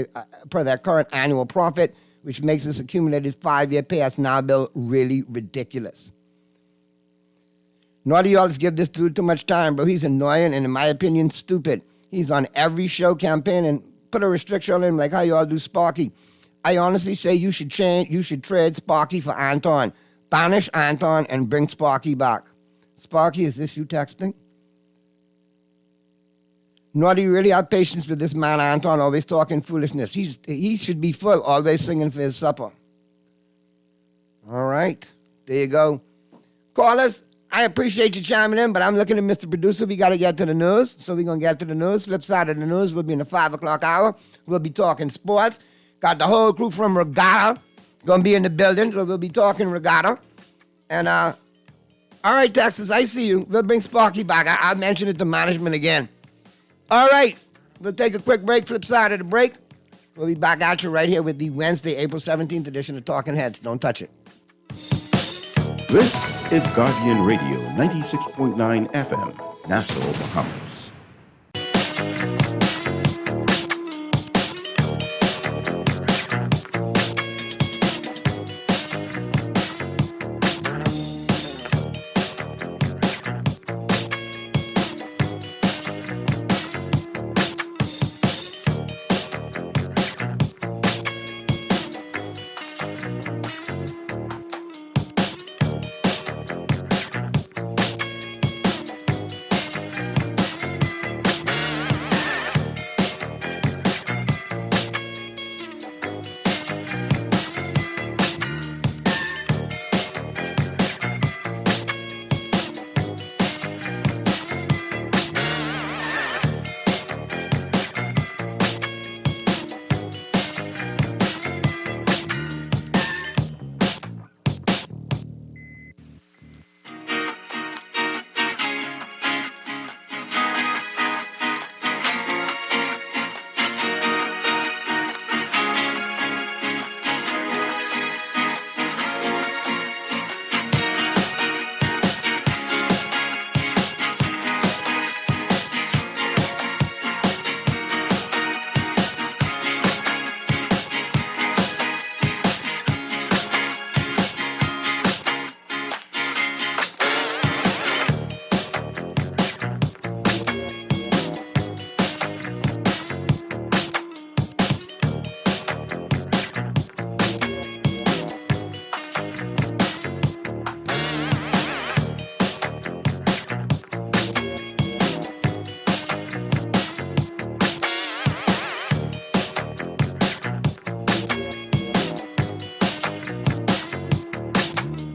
per their current annual profit, which makes this accumulated 5-year pay us now bill really ridiculous. Nor do you always give this dude too much time, bro. He's annoying and, in my opinion, stupid. He's on every show campaigning. Put a restriction on him like how you all do Sparky. I honestly say you should trade Sparky for Anton. Banish Anton and bring Sparky back. Sparky, is this you texting? Nor do you really have patience with this man, Anton, always talking foolishness. He should be full, always singing for his supper. All right, there you go. Callers, I appreciate you chiming in, but I'm looking at Mr. Producer. We got to get to the news, so we're going to get to the news. Flip side of the news, we'll be in the 5 o'clock hour. We'll be talking sports. Got the whole crew from Regatta going to be in the building, so we'll be talking Regatta. And, all right, Texas, I see you. We'll bring Sparky back. I'll mention it to management again. All right, we'll take a quick break. Flip side of the break. We'll be back at you right here with the Wednesday, April 17th edition of Talking Heads. Don't touch it. This is Guardian Radio, 96.9 FM, Nassau, Bahamas.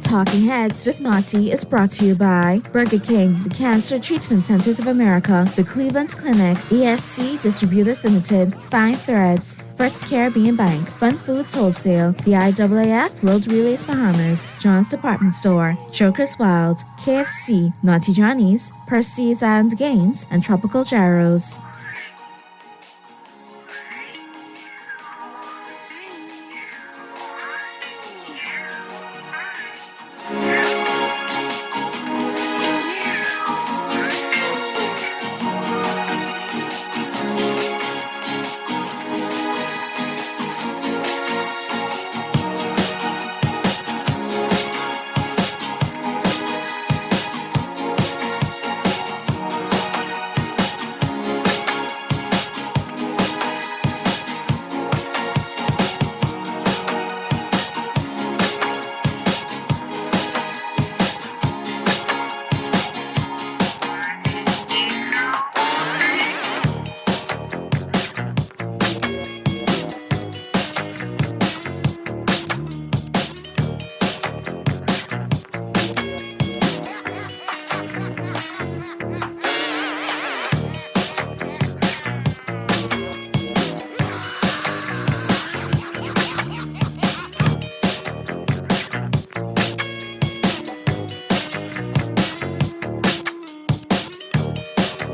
Talking Heads with Naughty is brought to you by Burger King, the Cancer Treatment Centers of America, the Cleveland Clinic, ESC Distributors Limited, Fine Threads, First Caribbean Bank, Fun Foods Wholesale, the IAAF World Relays Bahamas, John's Department Store, Joker's Wild, KFC, Naughty Johnny's, Percy's Island Games, and Tropical Gyros.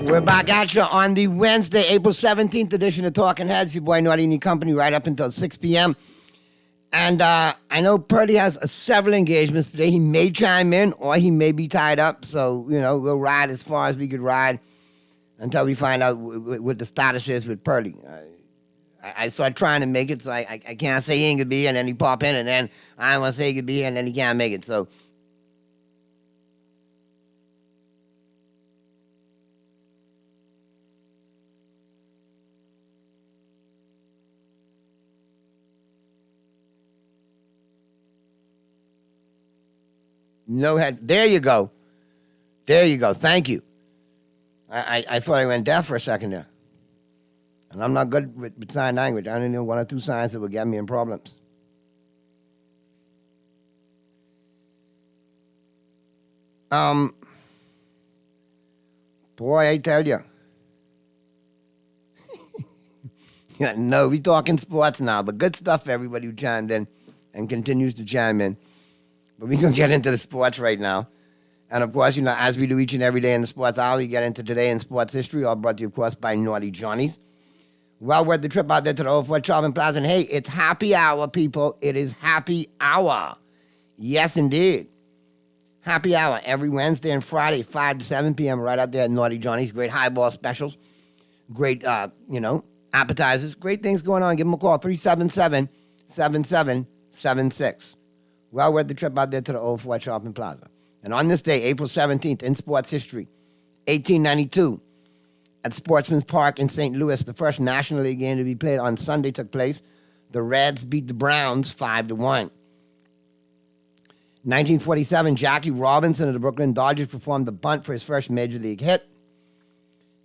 We're back at you on the Wednesday, April 17th edition of Talking Heads. Your boy Naughty and Company right up until 6 p.m. And I know Purdy has several engagements today. He may chime in or he may be tied up. So, we'll ride as far as we could ride until we find out what the status is with Purdy. I started trying to make it, so I can't say he ain't going to be here, and then he pop in, and then I don't want to say he could be here, and then he can't make it. So no head. There you go. There you go. Thank you. I thought I went deaf for a second there. And I'm not good with sign language. I only know one or two signs that will get me in problems. Boy, I tell you. No, we talking sports now, but good stuff for everybody who chimed in and continues to chime in. But we're going to get into the sports right now. And, of course, as we do each and every day in the sports hour, we get into Today in Sports History, all brought to you, of course, by Naughty Johnny's. Well worth the trip out there to the Old Fort Shopping Plaza. And, hey, it's happy hour, people. It is happy hour. Yes, indeed. Happy hour every Wednesday and Friday, 5 to 7 p.m. right out there at Naughty Johnny's. Great highball specials. Great, appetizers. Great things going on. Give them a call, 377-7776. Well worth the trip out there to the Old Fort Shopping Plaza. And on this day, April 17th, in sports history, 1892, at Sportsman's Park in St. Louis, the first National League game to be played on Sunday took place. The Reds beat the Browns 5-1. 1947, Jackie Robinson of the Brooklyn Dodgers performed the bunt for his first Major League hit.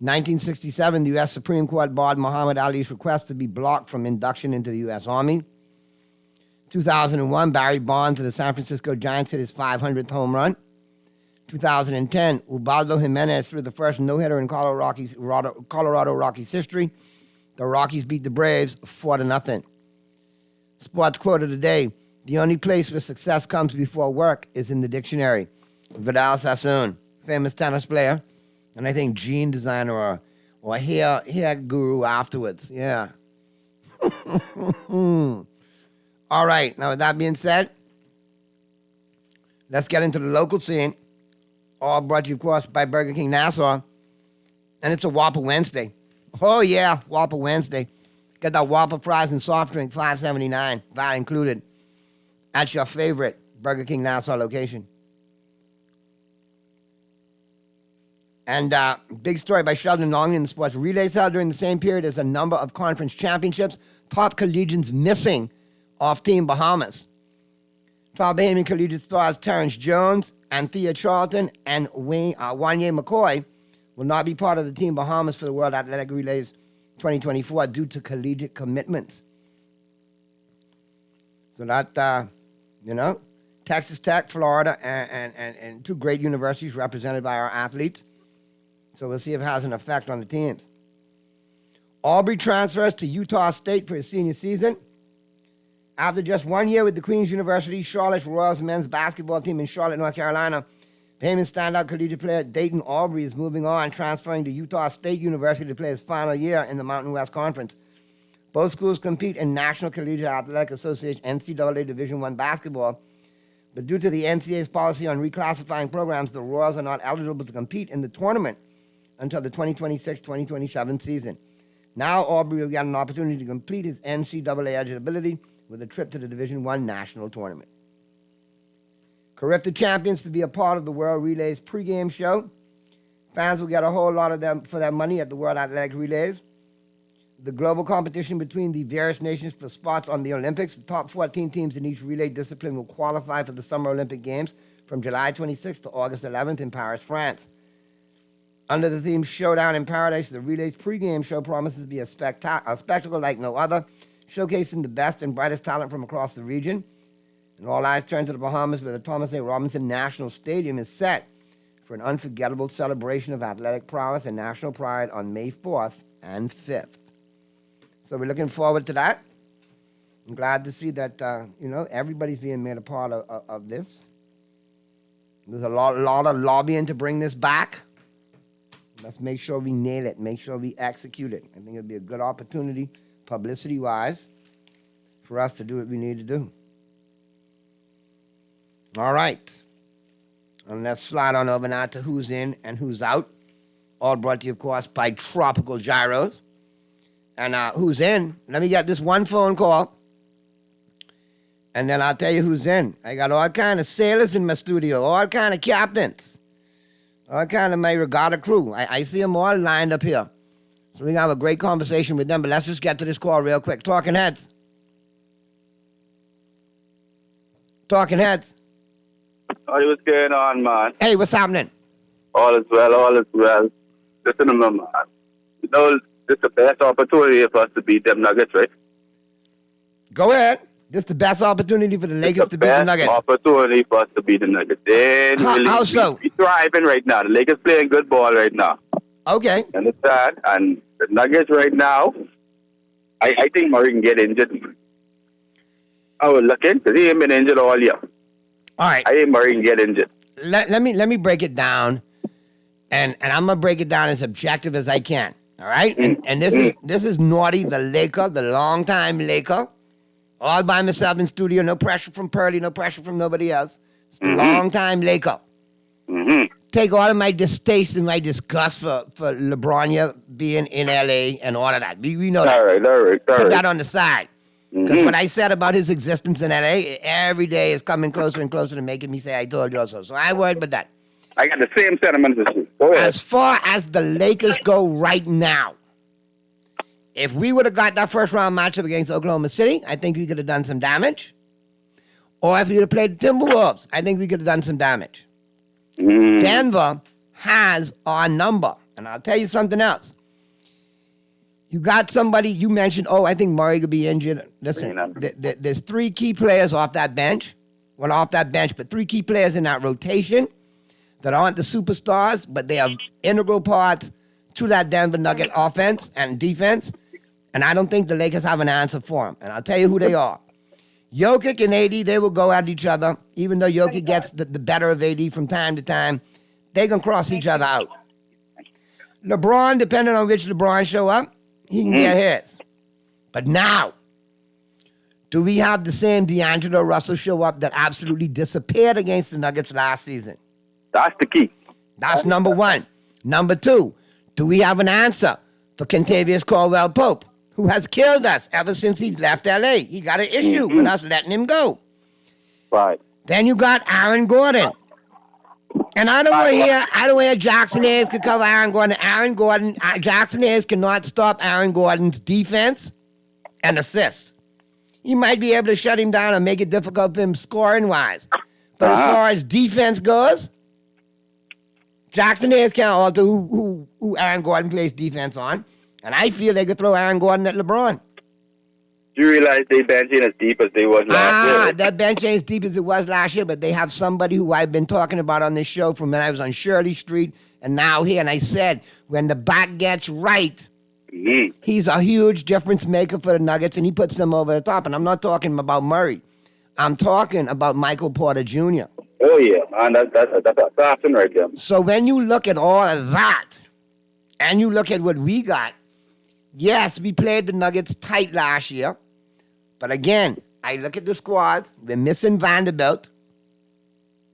1967, the U.S. Supreme Court barred Muhammad Ali's request to be blocked from induction into the U.S. Army. 2001, Barry Bonds of the San Francisco Giants hit his 500th home run. 2010, Ubaldo Jimenez threw the first no-hitter in Colorado Rockies history. The Rockies beat the Braves 4-0. Sports quote of the day: the only place where success comes before work is in the dictionary. Vidal Sassoon, famous tennis player, and I think jean designer or hair guru afterwards. Yeah. All right, now with that being said, let's get into the local scene. All brought to you, of course, by Burger King Nassau. And it's a Whopper Wednesday. Oh, yeah, Whopper Wednesday. Get that Whopper fries and soft drink, $5.79, that included, at your favorite Burger King Nassau location. And big story by Sheldon Long in the sports relays held during the same period as a number of conference championships. Top collegians missing off Team Bahamas. 12 Bahamian collegiate stars Terrence Jones, Anthea Charlton, and Wanye McCoy will not be part of the Team Bahamas for the World Athletic Relays 2024 due to collegiate commitments. So that, Texas Tech, Florida, and two great universities represented by our athletes. So we'll see if it has an effect on the teams. Aubrey transfers to Utah State for his senior season. After just 1 year with the Queen's University Charlotte Royals men's basketball team in Charlotte, North Carolina, Bahamian standout collegiate player Dayton Aubrey is moving on, transferring to Utah State University to play his final year in the Mountain West Conference. Both schools compete in National Collegiate Athletic Association NCAA Division I basketball, but due to the NCAA's policy on reclassifying programs, the Royals are not eligible to compete in the tournament until the 2026-2027 season. Now Aubrey will get an opportunity to complete his NCAA eligibility with a trip to the Division I National Tournament. Carifta champions to be a part of the World Relays pregame show. Fans will get a whole lot of them for their money at the World Athletic Relays. The global competition between the various nations for spots on the Olympics. The top 14 teams in each relay discipline will qualify for the Summer Olympic Games from July 26th to August 11th in Paris, France. Under the theme Showdown in Paradise, the Relays pregame show promises to be a spectacle like no other, showcasing the best and brightest talent from across the region. And all eyes turn to the Bahamas, where the Thomas A. Robinson National Stadium is set for an unforgettable celebration of athletic prowess and national pride on May 4th and 5th. So we're looking forward to that. I'm glad to see that, everybody's being made a part of this. There's a lot of lobbying to bring this back. Let's make sure we nail it, make sure we execute it. I think it'll be a good opportunity, publicity-wise, for us to do what we need to do. All right. And let's slide on over now to who's in and who's out. All brought to you, of course, by Tropical Gyros. And who's in? Let me get this one phone call, and then I'll tell you who's in. I got all kind of sailors in my studio, all kind of captains, all kind of my regatta crew. I see them all lined up here. So we're going to have a great conversation with them, but let's just get to this call real quick. Talking Heads. Talking Heads. Hey, what's going on, man? Hey, what's happening? All is well, all is well. Listen to me, man. You know, this is the best opportunity for us to beat them Nuggets, right? Go ahead. This is the best opportunity for the Lakers to beat the Nuggets. Best opportunity for us to beat the Nuggets. How so? We're thriving right now. The Lakers playing good ball right now. Okay. You understand? And the Nuggets right now, I think Murray can get injured. I was looking because he ain't been injured all year. All right. I think Murray can get injured. Let me break it down, and I'm gonna break it down as objective as I can. All right, and this is Naughty, the Laker, the longtime Laker, all by myself in studio. No pressure from Pearly, no pressure from nobody else. It's the longtime Laker. Take all of my distaste and my disgust for LeBron being in LA and all of that. We know that. All right. Put that on the side. Because what I said about his existence in LA, every day is coming closer and closer to making me say I told you so. So I worried about that. I got the same sentiments as you. Go ahead. As far as the Lakers go right now, if we would have got that first round matchup against Oklahoma City, I think we could have done some damage. Or if we would have played the Timberwolves, I think we could have done some damage. Denver has our number. And I'll tell you something else. You got somebody, you mentioned, I think Murray could be injured. Listen, there's three key players off that bench. Well, off that bench, but three key players in that rotation that aren't the superstars, but they are integral parts to that Denver Nugget offense and defense. And I don't think the Lakers have an answer for them. And I'll tell you who they are. Jokic and AD, they will go at each other. Even though Jokic gets the better of AD from time to time, they can cross each other out. LeBron, depending on which LeBron show up, he can get his. But now, do we have the same D'Angelo Russell show up that absolutely disappeared against the Nuggets last season? That's the key. That's number one. Number two, do we have an answer for Kentavious Caldwell-Pope, who has killed us ever since he left L.A.? He got an issue with us letting him go. Right. Then you got Aaron Gordon. And I don't want to hear Jackson Hayes could cover Aaron Gordon. Jackson Hayes cannot stop Aaron Gordon's defense and assists. He might be able to shut him down and make it difficult for him scoring-wise. But as far as defense goes, Jackson Hayes can't alter who Aaron Gordon plays defense on. And I feel they could throw Aaron Gordon at LeBron. You realize they bench ain't as deep as they was last year. That bench ain't as deep as it was last year, but they have somebody who I've been talking about on this show from when I was on Shirley Street and now here. And I said, when the back gets right, he's a huge difference maker for the Nuggets, and he puts them over the top. And I'm not talking about Murray. I'm talking about Michael Porter Jr. Oh, yeah, man. That's awesome right there. So when you look at all of that, and you look at what we got, yes, we played the Nuggets tight last year. But again, I look at the squads. We're missing Vanderbilt.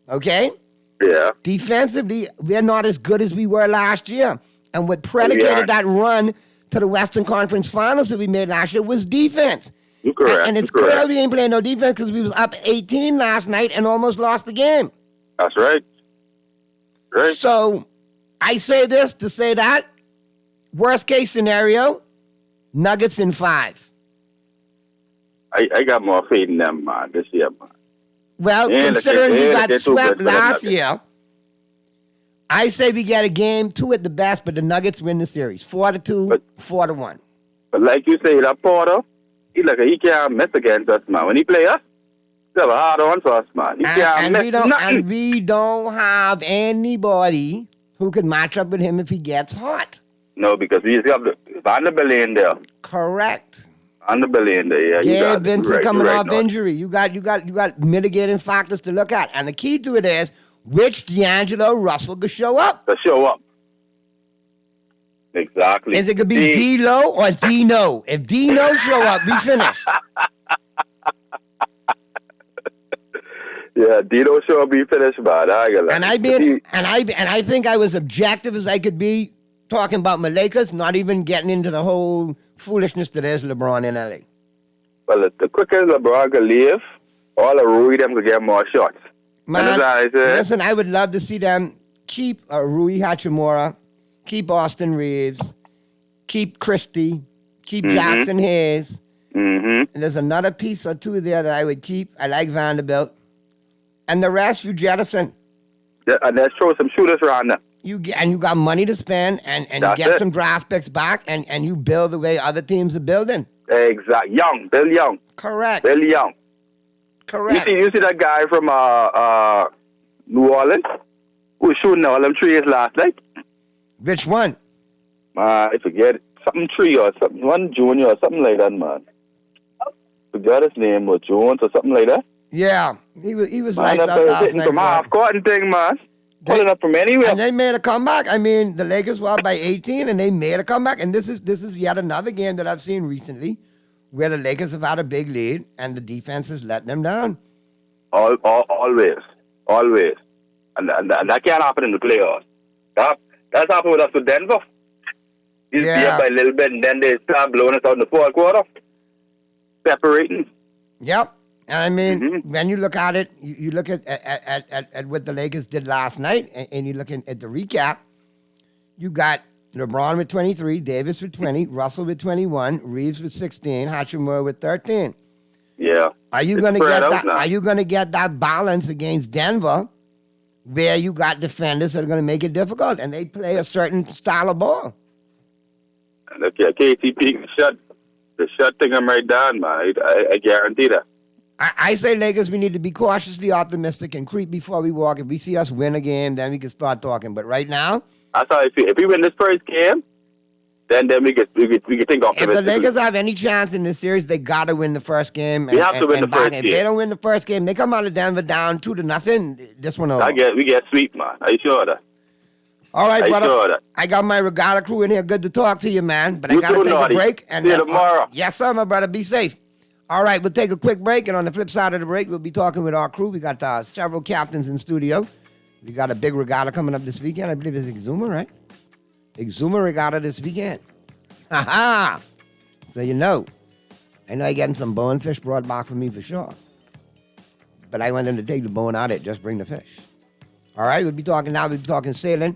Okay? Yeah. Defensively, we're not as good as we were last year. And what predicated that run to the Western Conference Finals that we made last year was defense. You're correct. And it's clear we ain't playing no defense because we was up 18 last night and almost lost the game. That's right. Right. So I say this to say that. Worst case scenario, Nuggets in 5. I got more faith in them, man, this year, man. Well, considering we got swept last year, I say we get a game 2 at the best, but the Nuggets win the series. 4-2, 4-1. But like you say, that Porter, he can't miss against us, man. When he play us, he have a hard on for us, man. He can't miss nothing. And we don't have anybody who can match up with him if he gets hot. No, because we have the Vanderbilt in there. Correct. Vanderbilt in there, yeah. Gabe Vincent coming off injury. You got mitigating factors to look at. And the key to it is which D'Angelo Russell could show up. To show up. Exactly. Is it going to be D-Lo or Dino? If Dino show up, we finish. Yeah, Dino show up, we finish, man. And I think I was objective as I could be talking about my Lakers, not even getting into the whole foolishness that is LeBron in LA. Well, the quicker LeBron can leave, all the Rui them could get more shots. Man, listen, I would love to see them keep Rui Hachimura, keep Austin Reeves, keep Christie, keep Jackson Hayes. And there's another piece or two there that I would keep. I like Vanderbilt. And the rest, you jettison. Yeah, and let's throw some shooters around there. You got money to spend, and you get some draft picks back, and you build the way other teams are building. Exactly. Bill Young. Correct. Bill Young. Correct. You see that guy from New Orleans who was shooting all them trees last night? Which one? I forget it. Something tree or something. One junior or something like that, man. Forgot his name, was Jones or something like that. Yeah, he was lights up last night. From half court and thing, man. Pulling up from anywhere. And they made a comeback. I mean, the Lakers were up by 18, and they made a comeback. And this is yet another game that I've seen recently where the Lakers have had a big lead, and the defense has let them down. Always. And that can't happen in the playoffs. That's happened with us with Denver. He's be up by a little bit, and then they start blowing us out in the fourth quarter. Separating. Yep. And I mean, when you look at it, you look at what the Lakers did last night, and you look at the recap, you got LeBron with 23, Davis with 20, Russell with 21, Reeves with 16, Hachimura with 13. Yeah. Are you going to get that? Are you going to get that balance against Denver, where you got defenders that are going to make it difficult, and they play a certain style of ball? And look, KCP shut thing them right down, man. I guarantee that. I say, Lakers, we need to be cautiously optimistic and creep before we walk. If we see us win a game, then we can start talking. But right now, that's how I feel. If we win this first game, then we can think optimistically. If the Lakers have any chance in this series, they got to win the first game. We have to win the first game. If they don't win the first game, they come out of Denver down 2-0. This one over. We get sweep, man. Are you sure of that? All right, brother. I got my Regatta crew in here. Good to talk to you, man. But I got to take a break. See you tomorrow. Yes, sir, my brother. Be safe. All right, we'll take a quick break, and on the flip side of the break, we'll be talking with our crew. We got several captains in studio. We got a big regatta coming up this weekend. I believe it's Exuma, right? Exuma Regatta this weekend. Ha-ha! So you know. I know you're getting some bonefish brought back for me for sure. But I want them to take the bone out of it, just bring the fish. All right, we'll be talking sailing.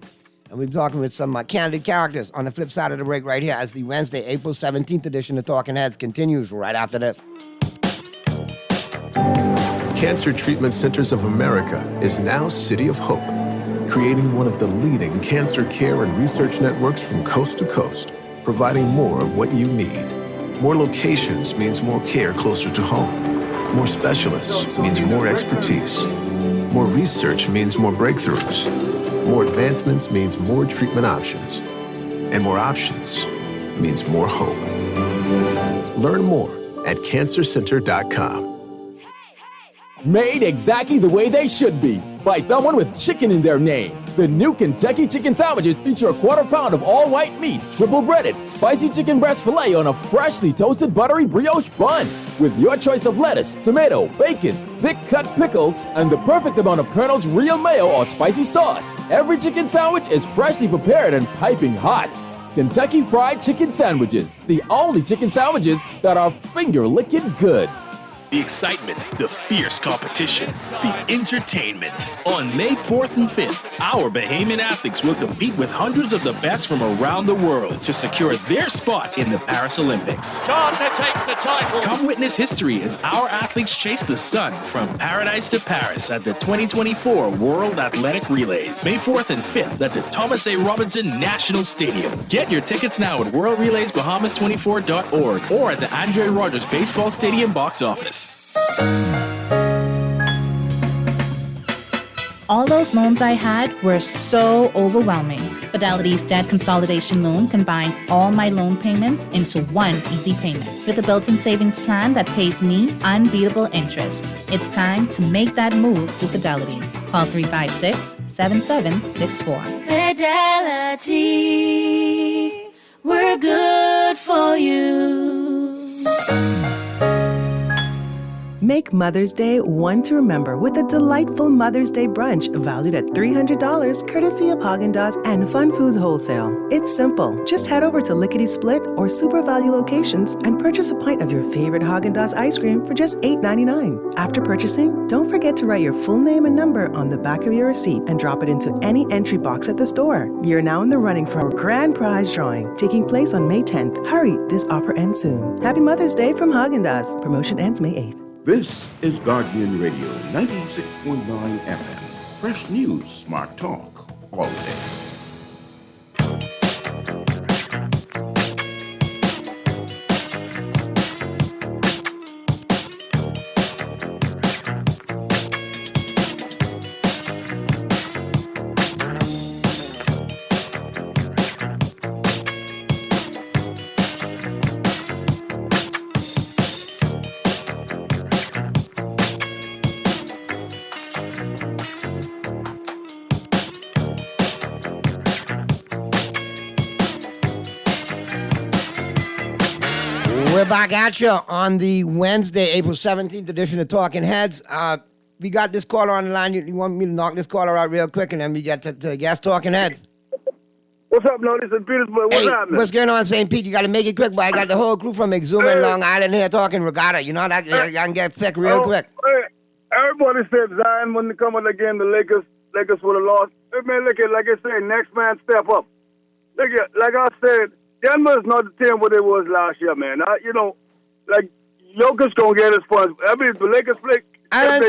And we'll be talking with some candid characters on the flip side of the break right here as the Wednesday, April 17th edition of Talking Heads continues right after this. Cancer Treatment Centers of America is now City of Hope, creating one of the leading cancer care and research networks from coast to coast, providing more of what you need. More locations means more care closer to home. More specialists means more expertise. More research means more breakthroughs. More advancements means more treatment options. And more options means more hope. Learn more at cancercenter.com. Made exactly the way they should be by someone with chicken in their name. The new Kentucky Chicken Sandwiches feature a quarter-pound of all-white meat, triple-breaded, spicy chicken breast filet on a freshly toasted buttery brioche bun. With your choice of lettuce, tomato, bacon, thick-cut pickles, and the perfect amount of Colonel's real mayo or spicy sauce. Every chicken sandwich is freshly prepared and piping hot. Kentucky Fried Chicken Sandwiches, the only chicken sandwiches that are finger-licking good. The excitement, the fierce competition, the entertainment. On May 4th and 5th, our Bahamian athletes will compete with hundreds of the best from around the world to secure their spot in the Paris Olympics. Gardner takes the title. Come witness history as our athletes chase the sun from paradise to Paris at the 2024 World Athletic Relays. May 4th and 5th at the Thomas A. Robinson National Stadium. Get your tickets now at worldrelaysbahamas24.org or at the Andre Rogers Baseball Stadium box office. All those loans I had were so overwhelming. Fidelity's debt consolidation loan combined all my loan payments into one easy payment with a built-in savings plan that pays me unbeatable interest. It's time to make that move to Fidelity. Call 356-7764. Fidelity, we're good for you. Make Mother's Day one to remember with a delightful Mother's Day brunch valued at $300 courtesy of Haagen-Dazs and Fun Foods Wholesale. It's simple. Just head over to Lickety Split or Super Value locations and purchase a pint of your favorite Haagen-Dazs ice cream for just $8.99. After purchasing, don't forget to write your full name and number on the back of your receipt and drop it into any entry box at the store. You're now in the running for our grand prize drawing, taking place on May 10th. Hurry, this offer ends soon. Happy Mother's Day from Haagen-Dazs. Promotion ends May 8th. This is Guardian Radio 96.9 FM. Fresh news, smart talk, all day. We're back at you on the Wednesday, April 17th edition of Talking Heads. We got this caller on the line. You want me to knock this caller out real quick, and then we get to guest Talking Heads? What's up, no? This is Petersburg. What's happening? What's going on, St. Pete? You got to make it quick, boy. I got the whole crew from Exuma and Long Island here talking regatta. You know, that I can get thick real quick. Hey, everybody said Zion wouldn't come in the game. The Lakers would have lost. Hey, man, look at, like I said, next man step up. Look at, like I said, Denver's not the team what it was last year, man. Like Jokic gonna get his points. I mean, the Lakers play. I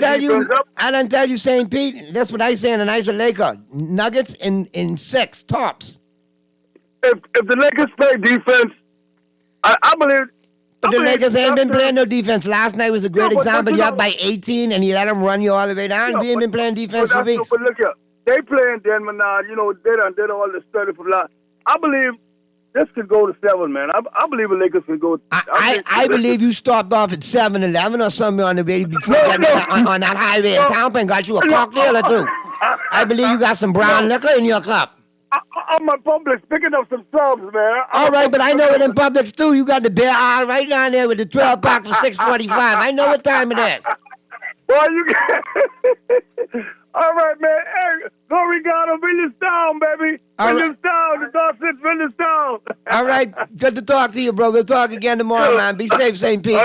done tell you, St. Pete. That's what I say, and I said Laker. Nuggets in 6 tops. If the Lakers play defense, I believe. But the Lakers ain't been playing no defense. Last night was a great example. You're up by 18, and you let them run you all the way down. We ain't been playing defense for weeks. But look here, they playing Denver now. You know, they done all the study for last. I believe this could go to 7, man. I believe the Lakers could go. I believe you stopped off at 7-Eleven or something on the way before getting on that highway in Tampa and got you a cocktail or two. I believe you got some brown liquor in your cup. I'm a Publix picking up some subs, man. All right, but I know it in Publix too. You got the beer aisle right down there with the 12-pack for $6.45. I know what time it is. Boy, you. All right, man. Hey, go regatta, Village Town, baby. Village Town, the Dorset Village Town. All right, good to talk to you, bro. We'll talk again tomorrow, man. Be safe, St. Pete.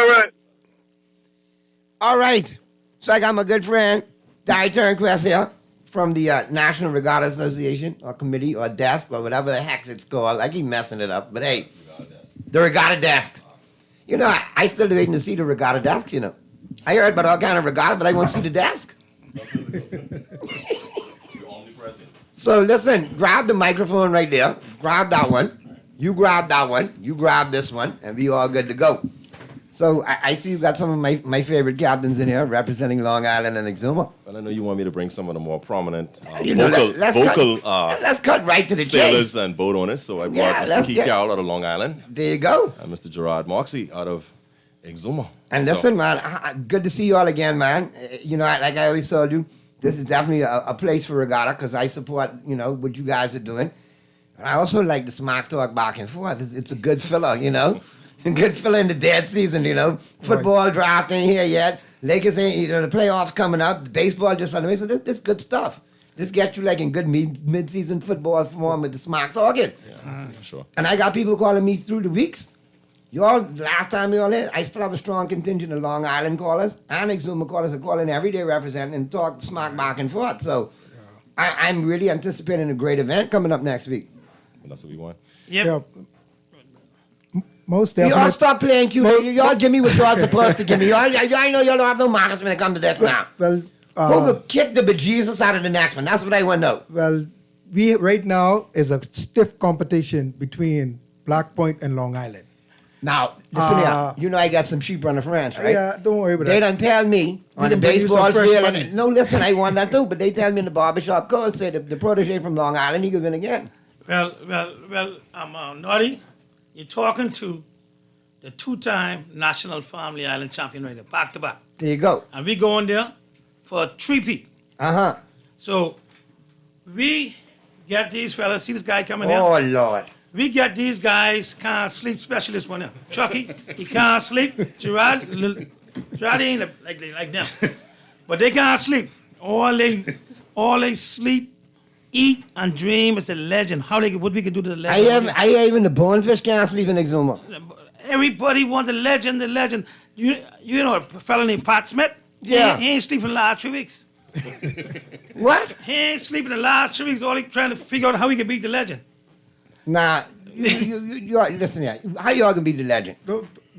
All right. So I got my good friend, Di Turnquest here from the National Regatta Association or Committee or Desk or whatever the heck it's called. I keep messing it up, but hey, the Regatta Desk. You know, I still waiting to see the Regatta Desk, you know. I heard about all kind of regatta, but I want to see the desk. So listen, grab the microphone right there. Grab that one. You grab that one, you grab this one, and we all good to go. So I see you got some of my favorite captains in here representing Long Island and Exuma. Well, I know you want me to bring some of the more prominent let's cut right to the sailors chase. and boat owners. So I brought Mr. Keith Carroll out of Long Island. There you go. And Mr. Gerard Moxie out of Exuma. And listen, man, good to see you all again, man. You know, like I always told you, this is definitely a place for regatta because I support, you know, what you guys are doing. And I also like the smack talk back and forth. It's a good filler, you know. Good filler in the dead season, you know. Football draft ain't here yet. Lakers ain't, you know, the playoffs coming up. Baseball just on the way. So this good stuff. Just get you like in good mid-season football form with the smack talking. Yeah, sure. And I got people calling me through the weeks. Y'all, last time y'all in, I still have a strong contingent of Long Island callers and Exuma callers are calling every day representing and talk smack back and forth. So I'm really anticipating a great event coming up next week. Well, that's what we want. Yep. Most definitely. Y'all stop playing cute. Y'all give me what y'all supposed to give me. I know y'all don't have no manners when it comes to this now. Well, who could kick the bejesus out of the next one? That's what I want to know. Well, we right now is a stiff competition between Black Point and Long Island. Now, listen here. You know I got some sheep running France, right? Yeah, don't worry about they that. done tell me on the baseball field. No, listen, I won that too. But they tell me in the barbershop code, say the protege from Long Island, he could win again. Well, I'm Naughty. You're talking to the two-time National Family Island champion right there, back to back. There you go. And we going there for a three-peat. Uh-huh. So we get these fellas, see this guy coming in? Oh, Lord. We get these guys, can't sleep specialist one there. Chucky, he can't sleep. Gerard ain't like them. But they can't sleep. All they sleep, eat, and dream is the legend. What we can do to the legend. I even the bonefish can't sleep in Exuma. Everybody want the legend. You know a fella named Pat Smith? Yeah. He ain't sleeping the last 3 weeks. What? He ain't sleeping the last 3 weeks. All he trying to figure out how he can beat the legend. Nah, you listen here. How y'all can beat the legend?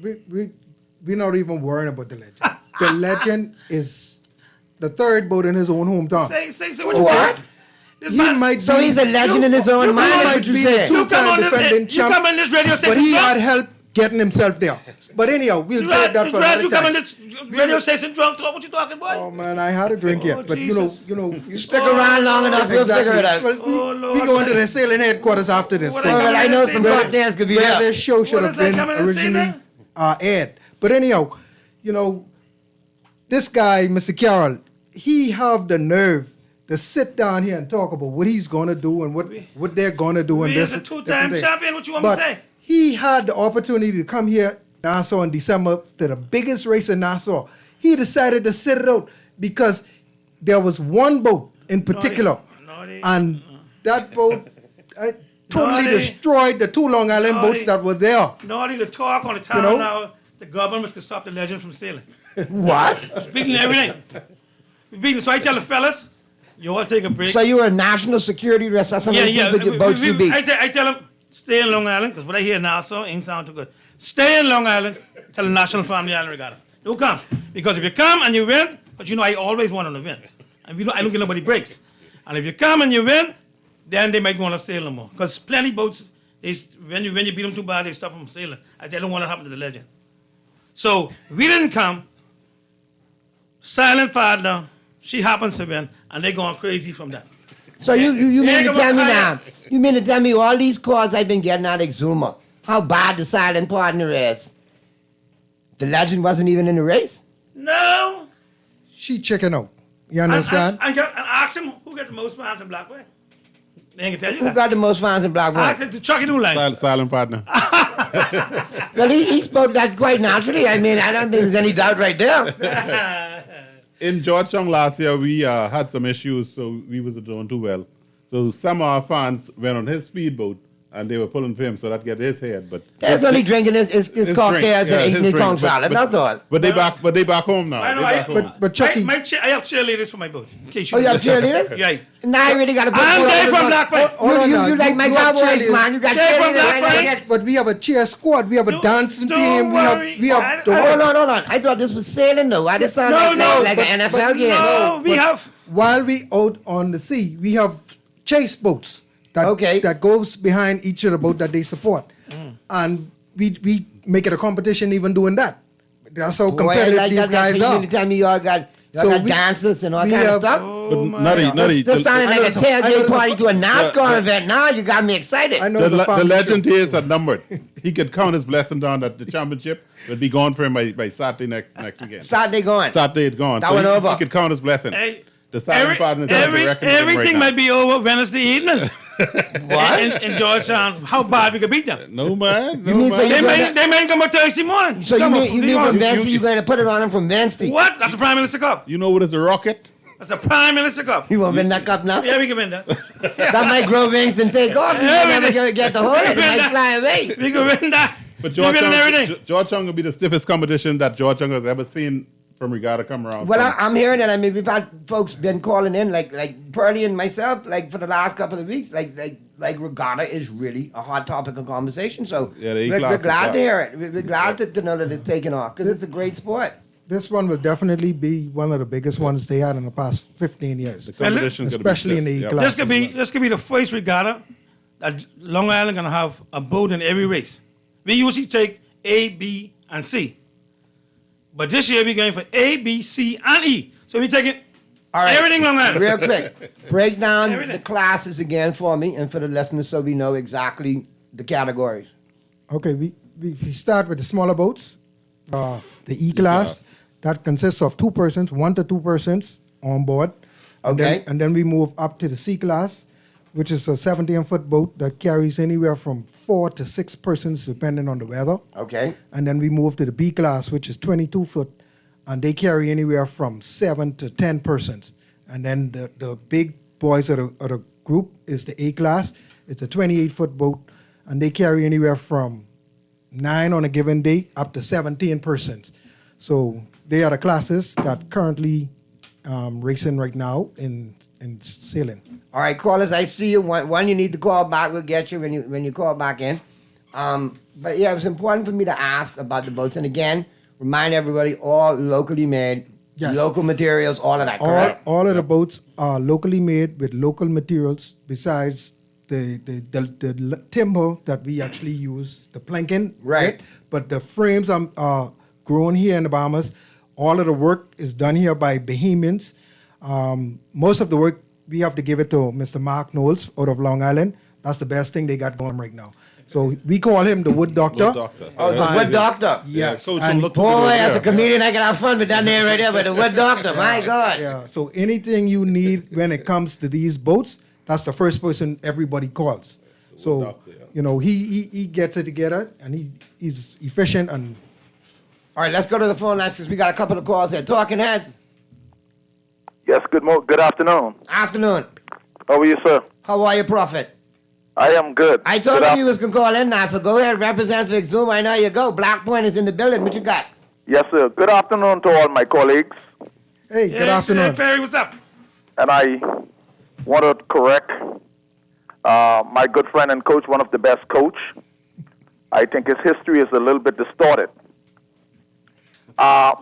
We're not even worrying about the legend. The legend is the third boat in his own hometown. Say what you say. So he's a legend in his own mind. He might be the two-time defending champ, come on this radio station, but he drunk? had help getting himself there. But anyhow, we'll save that for another You come on time. this radio station drunk, what you talking about? Oh man, I had a drink yet, but you know, you stick around long enough, you'll figure it out. Well, we go into the sailing headquarters after this. I know some cocktails could be where there. this show should have been originally aired. But anyhow, you know, this guy, Mr. Carroll, he have the nerve to sit down here and talk about what he's gonna do and what they're gonna do in this. He's a two-time champion. What you want me to say? He had the opportunity to come here, Nassau, in December to the biggest race in Nassau. He decided to sit it out because there was one boat in particular, and that boat totally destroyed the two Long Island boats that were there. Naughty to talk on the town now. The government can stop the legend from sailing. What? Speaking of everything. So I tell the fellas, you all take a break. So you were a national security risk. That's how many people boats you beat. I tell them, stay in Long Island, because what I hear now ain't sound too good. Stay in Long Island, tell the National Family Island Regatta. Don't come. Because if you come and you win, but you know I always want them to win. And I don't give nobody breaks. And if you come and you win, then they might want to sail no more. Because plenty boats, when you beat them too bad, they stop them sailing. I don't want to happen to the legend. So we didn't come. Silent partner, she happens to win, and they're going crazy from that. So you mean to tell me now? You mean to tell me all these calls I've been getting out of Exuma, how bad the silent partner is? The legend wasn't even in the race? No. She chicken out. You understand? And ask him who got the most fans in Black Way. They ain't gonna tell you Who that. got the most fans in Black Way? Ask the Chucky Newline. Silent partner. Well, he spoke that quite naturally. I mean, I don't think there's any doubt right there. In Georgetown last year, we had some issues, so we wasn't doing too well. So some of our fans went on his speedboat, and they were pulling for him, so that get his head. But that's only drinking his cocktails and eating his tongue salad. That's all. But they back home now. I know. But Chucky, I have cheerleaders for my boat. You have cheerleaders? Yeah. Now I really got to put. I'm there from Black Point. You like my Cowboys, man. You got cheerleaders. But we have a cheer squad. We have a dancing team. We have. Hold on. I thought this was sailing though. Why this sound like an NFL game? No, we have. While we out on the sea, we have chase boats. That goes behind each of the boat that they support. and we make it a competition even doing that. That's how Boy, competitive like these that, guys so you are. mean to tell me y'all got dancers and all we kind of have- stuff? But Nutty, This sounded like a tailgate party to a NASCAR Yeah. event. Now you got me excited. The legend is are numbered. He could count his blessings on that the championship would be gone for him by Saturday next weekend. Saturday gone. Saturday it's gone. That went over. He could count his blessings. Hey, the Saturday part is everything right might be over Wednesday evening. What? In Georgetown, how bad we could beat them? No man. You mean so you They may come on Thursday morning. So you mean from Wednesday you're going to put it on him from Wednesday? What? That's the Prime Minister Cup. You know what is a rocket? That's the Prime Minister Cup. You want to win that cup now? Yeah, we can win that. That might grow wings and take off. You Yeah, never gonna get the hold of it. It might fly away. We can win that. But We win everything. Georgetown will be the stiffest competition that Georgetown has ever seen from regatta come around. Well, I'm hearing that. I mean, we've had folks been calling in, like Pearlie and myself, like for the last couple of weeks, like regatta is really a hot topic of conversation. So Yeah, the we're A-class glad is to hear it. We're glad to know that it's taken off because it's a great sport. This one will definitely be one of the biggest ones they had in the past 15 years, especially in the E class. This could be the first regatta that Long Island gonna have a boat in every race. We usually take A, B, and C, but this year we're going for A, B, C, and E. So we're taking everything Long Island. Real quick, break down the classes again for me and for the listeners so we know exactly the categories. Okay, we start with the smaller boats, the E class. That consists of 2 persons, 1 to 2 persons on board. Okay. And then we move up to the C class, which is a 17-foot boat that carries anywhere from 4 to 6 persons depending on the weather. Okay. And then we move to the B class, which is 22-foot, and they carry anywhere from 7 to 10 persons. And then the big boys of the group is the A class. It's a 28-foot boat, and they carry anywhere from 9 on a given day up to 17 persons. So they are the classes that currently racing right now in sailing. All right, callers, I see you. One, you need to call back. We'll get you when you call back in. But yeah, it was important for me to ask about the boats. And again, remind everybody, all locally made, local materials, all of that, correct? All of the boats are locally made with local materials besides the timber that we actually use, the planking. Right. But the frames are grown here in the Bahamas. All of the work is done here by Bahamians. Most of the work, we have to give it to Mr. Mark Knowles out of Long Island. That's the best thing they got going right now. So we call him the Wood Doctor. Wood Doctor. Oh, the Wood Doctor. Yes. And boy, as a comedian, I can have fun with that name right there, but the Wood Doctor, my God. Yeah. So anything you need when it comes to these boats, that's the first person everybody calls. So, he gets it together, and he's efficient. And all right, let's go to the phone lines because we got a couple of calls here. Talking Heads. Yes, good afternoon. Afternoon. How are you, sir? How are you, Prophet? I am good. I told him you was going to call in now, so go ahead, represent for Exuma. I know you go. Black Point is in the building. What you got? Yes, sir. Good afternoon to all my colleagues. Hey, good afternoon. Hey, Perry, what's up? And I want to correct my good friend and coach, one of the best coach. I think his history is a little bit distorted. I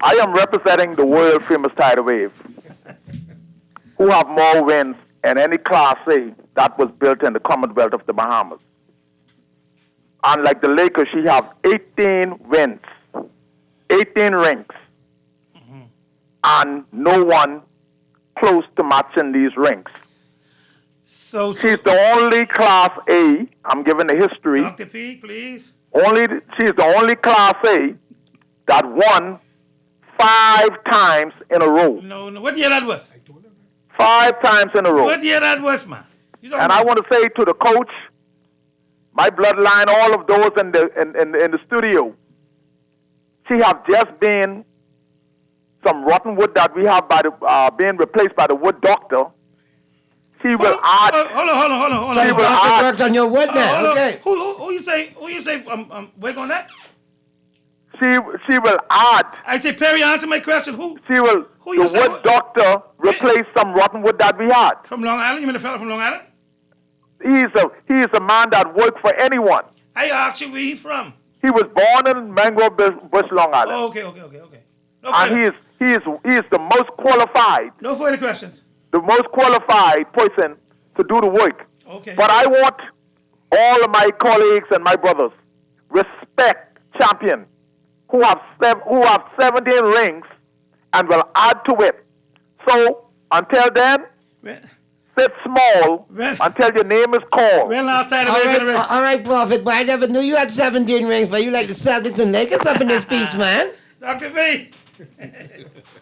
am representing the world famous Tidal Wave, who have more wins in any Class A that was built in the Commonwealth of the Bahamas. Unlike the Lakers, she have 18 wins, 18 rings, and no one close to matching these rings. So she's the only Class A, I'm giving the history. Dr. P, please. She's the only Class A that won 5 times in a row. No. What year that was? 5 times in a row. What year that was, man? And I want to say to the coach, my bloodline, all of those in the studio, she have just been some rotten wood that we have by the being replaced by the Wood Doctor. She will add. Hold on. So the doctor works on your wood then. Okay. Who you say? Work on that? She will add. I say, Perry, answer my question. Who? She will. The Wood Doctor replace some rotten wood that we had. From Long Island? You mean the fellow from Long Island? He is a man that worked for anyone. I asked you where he from. He was born in Mangrove Bush, Long Island. Oh, okay. No and he is the most qualified. No further questions. The most qualified person to do the work. Okay. But I want all of my colleagues and my brothers respect champion who have 17 rings and will add to it. So until then, sit small until your name is called. Well, outside of all right, Prophet, but I never knew you had 17 rings, but you like the Celtics and Lakers up in this piece, man. Dr. V.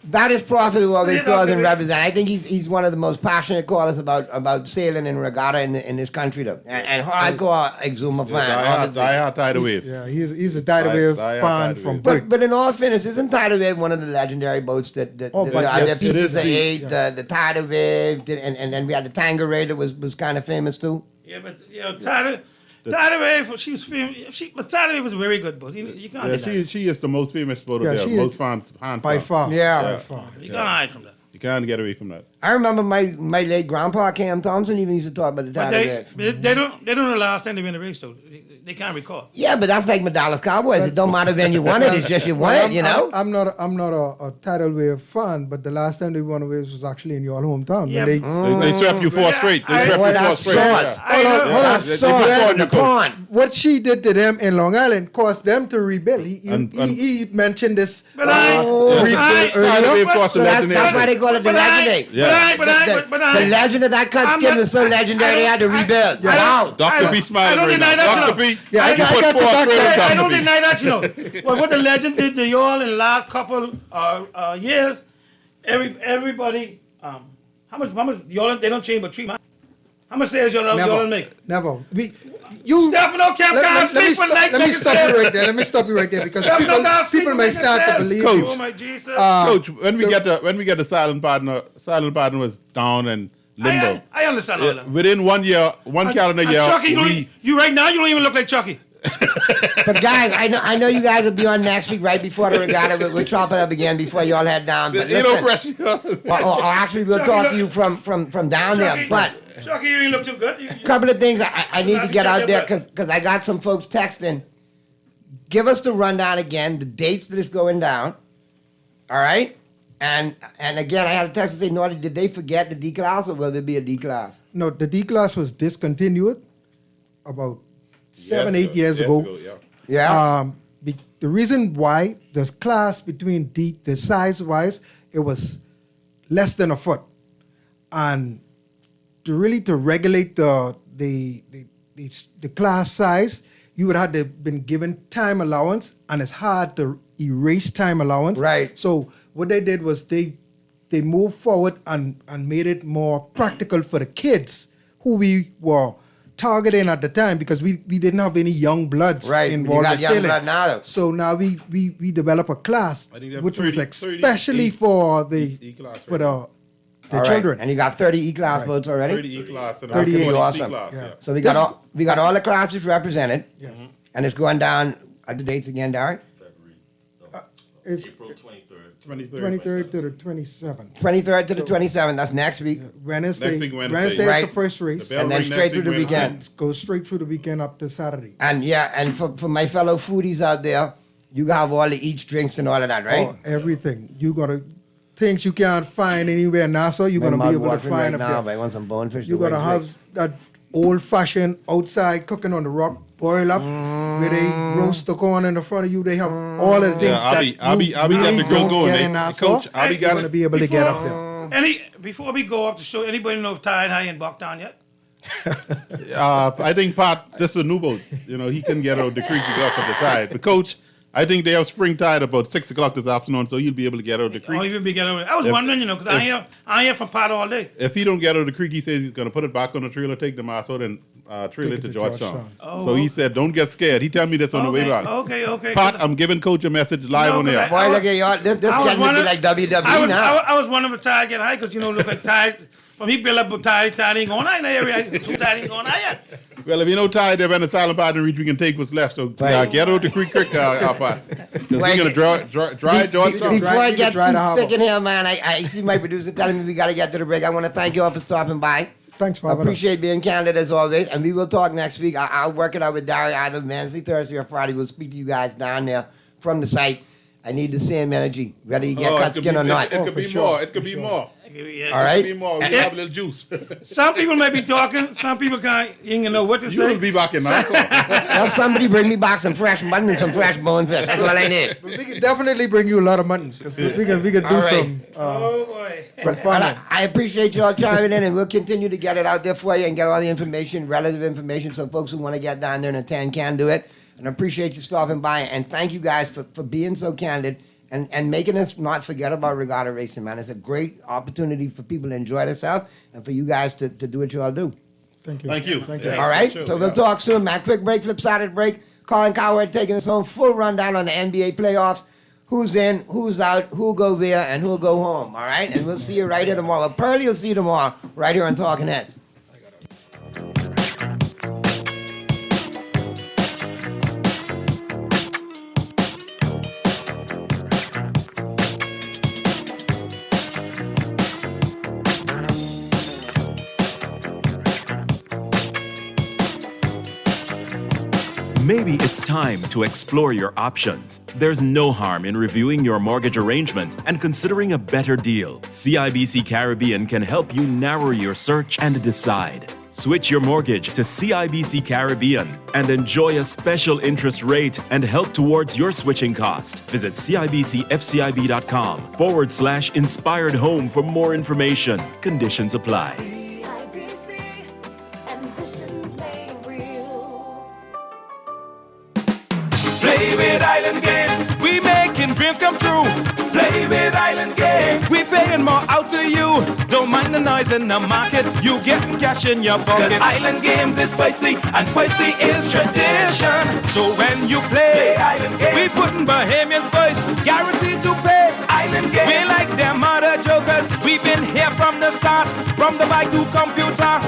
That is Prophet who always See, calls Dr. and V. represents. I think he's one of the most passionate callers about sailing and regatta in this country, though. And hardcore Exuma fan. Die Tidal Wave. Yeah, he's a Tidal Wave fan from birth. But in all fairness, isn't Tidal Wave one of the legendary boats that Oh, that but are yes, there it pieces is of the- eight, yes. the Tidal Wave, and then we had the Tangeray that was kind of famous too. Yeah, but Tidal Wave, she was famous. But Tidal Wave was very good, but you can't deny She is the most famous boat Yeah, of there. she Most is fans. by far. Yeah. By far. You can't hide from that. You can't get away from that. I remember my late grandpa Cam Thompson even used to talk about the But Tidal Wave. they don't know the last time they win a race, though. They can't recall. Yeah, but that's like Dallas Cowboys. It don't matter when you won it; it's just you won it. You know. I'm not a Tidal Wave fan, but the last time they won a race was actually in your hometown. Yeah. When They swept you four straight. They swept you four straight. Hold on. They put you coach. What she did to them in Long Island caused them to rebuild. He mentioned this rebuild earlier. That's why they call it the legendary. The legend of that cut skin was so legendary they had to rebuild. Wow. Dr. B smiling right now. Dr. B. Yeah, I got put I you back there. don't deny that, you know. Well, what the legend did to y'all in the last couple years, everybody, how much y'all, they don't change but 3 months. How much sales y'all make? Never. Stefano can't speak for like Let me stop you right there. Let me stop you right there because people may start to believe Coach, Oh you. my Jesus. Coach, when we get the silent partner was down and limbo. I understand all that. Within 1 year, one calendar year, Chucky, you right now, you don't even look like Chucky. But guys, I know you guys will be on next week right before the regatta. We'll chop it up again before y'all head down. But Ain't no listen, pressure. or actually we'll talk to you from down there. But Chucky, you ain't look too good. a couple of things I need to get out there because I got some folks texting. Give us the rundown again, the dates that it's going down. All right? And again, I had a text to say, Naughty, did they forget the D class or will there be a D class? No, the D class was discontinued about 7-8 years ago. Yeah. The reason why the class between D, the size wise, it was less than a foot, and to regulate the class size, you would have to been given time allowance, and it's hard to erase time allowance. Right. So what they did was they moved forward and made it more practical for the kids who we were targeting at the time because we didn't have any young bloods involved got in young sailing. blood now, though. So now we develop a class I think they have which 30 was especially for the All right. children. And you got 30 E-class boats already? 30 E-class and 38. 38 Awesome. C-class. Yeah. So we got all the classes represented. Yes. And it's going down at the dates again, Derek? It's April 23rd. 23rd to the 27th. 23rd to the 27th. That's next week. Wednesday. Next week, Wednesday. Wednesday Right. is the first race. The bell And then ring straight next through the week, Wednesday. weekend. Go straight through the weekend up to Saturday. And yeah, and for my fellow foodies out there, you have all the each drinks and all of that, right? Oh, everything. You gotta things you can't find anywhere in Nassau. You're My gonna mouth be able to watering find right up now, there. but I want some bonefish. You gotta have that old fashioned outside cooking on the rock, boil up, where they roast the corn in the front of you. They have all of the things I'll be that you got really the grill don't going, get eh? in Nassau. Coach, I'll be You're got gonna it. be able to get up there. Before we go up the show, anybody know Tide High in Bucktown yet? I think Pat, just a new boat. You know, he can get out the creek to go up at the tide. But coach, I think they have spring tide about 6 o'clock this afternoon, so he'll be able to get out the Oh, creek. even be getting over. I was If- wondering, because I hear from Pat all day. If he don't get out of the creek, he says he's going to put it back on the trailer, take the mass out, and trailer it to Georgetown. Oh, So he said, don't get scared. He tell me this on the way back. Okay. Pat, I'm giving coach a message live on air. Boy, look at y'all. This getting to be like WWE now. I was wondering if Tide get high because look like Tide. When he build up a Tide ain't going high in the area. Tide ain't going high yet. Well, if you know tide, they're in the silent partner reach, we can take what's left. So get out the creek quick, Pat. Because we're going to dry Georgetown. Before it gets too thick in here, man, I see my producer telling me we got to get to the break. I want to thank you all for stopping by. Thanks for I having us. appreciate being candid as always, and we will talk next week. I'll work it out with Dari either Wednesday, Thursday, or Friday. We'll speak to you guys down there from the site. I need the same energy, whether you get cut skin or not. It could be more. It could be more. All right. It could be more. We have a little juice. Some people may be talking. Some people can't even know what to say. You will be back in Nassau. Well, somebody bring me back some fresh mutton and some fresh bone fish. That's all I need. But we can definitely bring you a lot of mutton. Because we can do All right. some. Oh, boy. Some fun. I appreciate you all chiming in, and we'll continue to get it out there for you and get all the information, relative information, so folks who want to get down there and attend can do it. And I appreciate you stopping by. And thank you guys for being so candid and making us not forget about regatta racing, man. It's a great opportunity for people to enjoy themselves and for you guys to do what you all do. Thank you. Thank you. All right, so we'll talk soon, man. Quick break, flip side of the break. Colin Cowherd taking us home. Full rundown on the NBA playoffs. Who's in, who's out, who'll go via, and who'll go home. All right, and we'll see you right here tomorrow. Well, Pearlie will see you tomorrow right here on Talking Heads. Maybe it's time to explore your options. There's no harm in reviewing your mortgage arrangement and considering a better deal. CIBC Caribbean can help you narrow your search and decide. Switch your mortgage to CIBC Caribbean and enjoy a special interest rate and help towards your switching cost. Visit CIBCFCIB.com/inspired home for more information. Conditions apply. Play with Island Games, we making dreams come true. Play with Island Games, we paying more out to you. Don't mind the noise in the market, you getting cash in your pocket. 'Cause Island Games is spicy, and spicy is tradition. So when you play Island Games, we putting Bahamians first, guaranteed to pay. Island Games, we like them other jokers. We've been here from the start, from the bike to computer.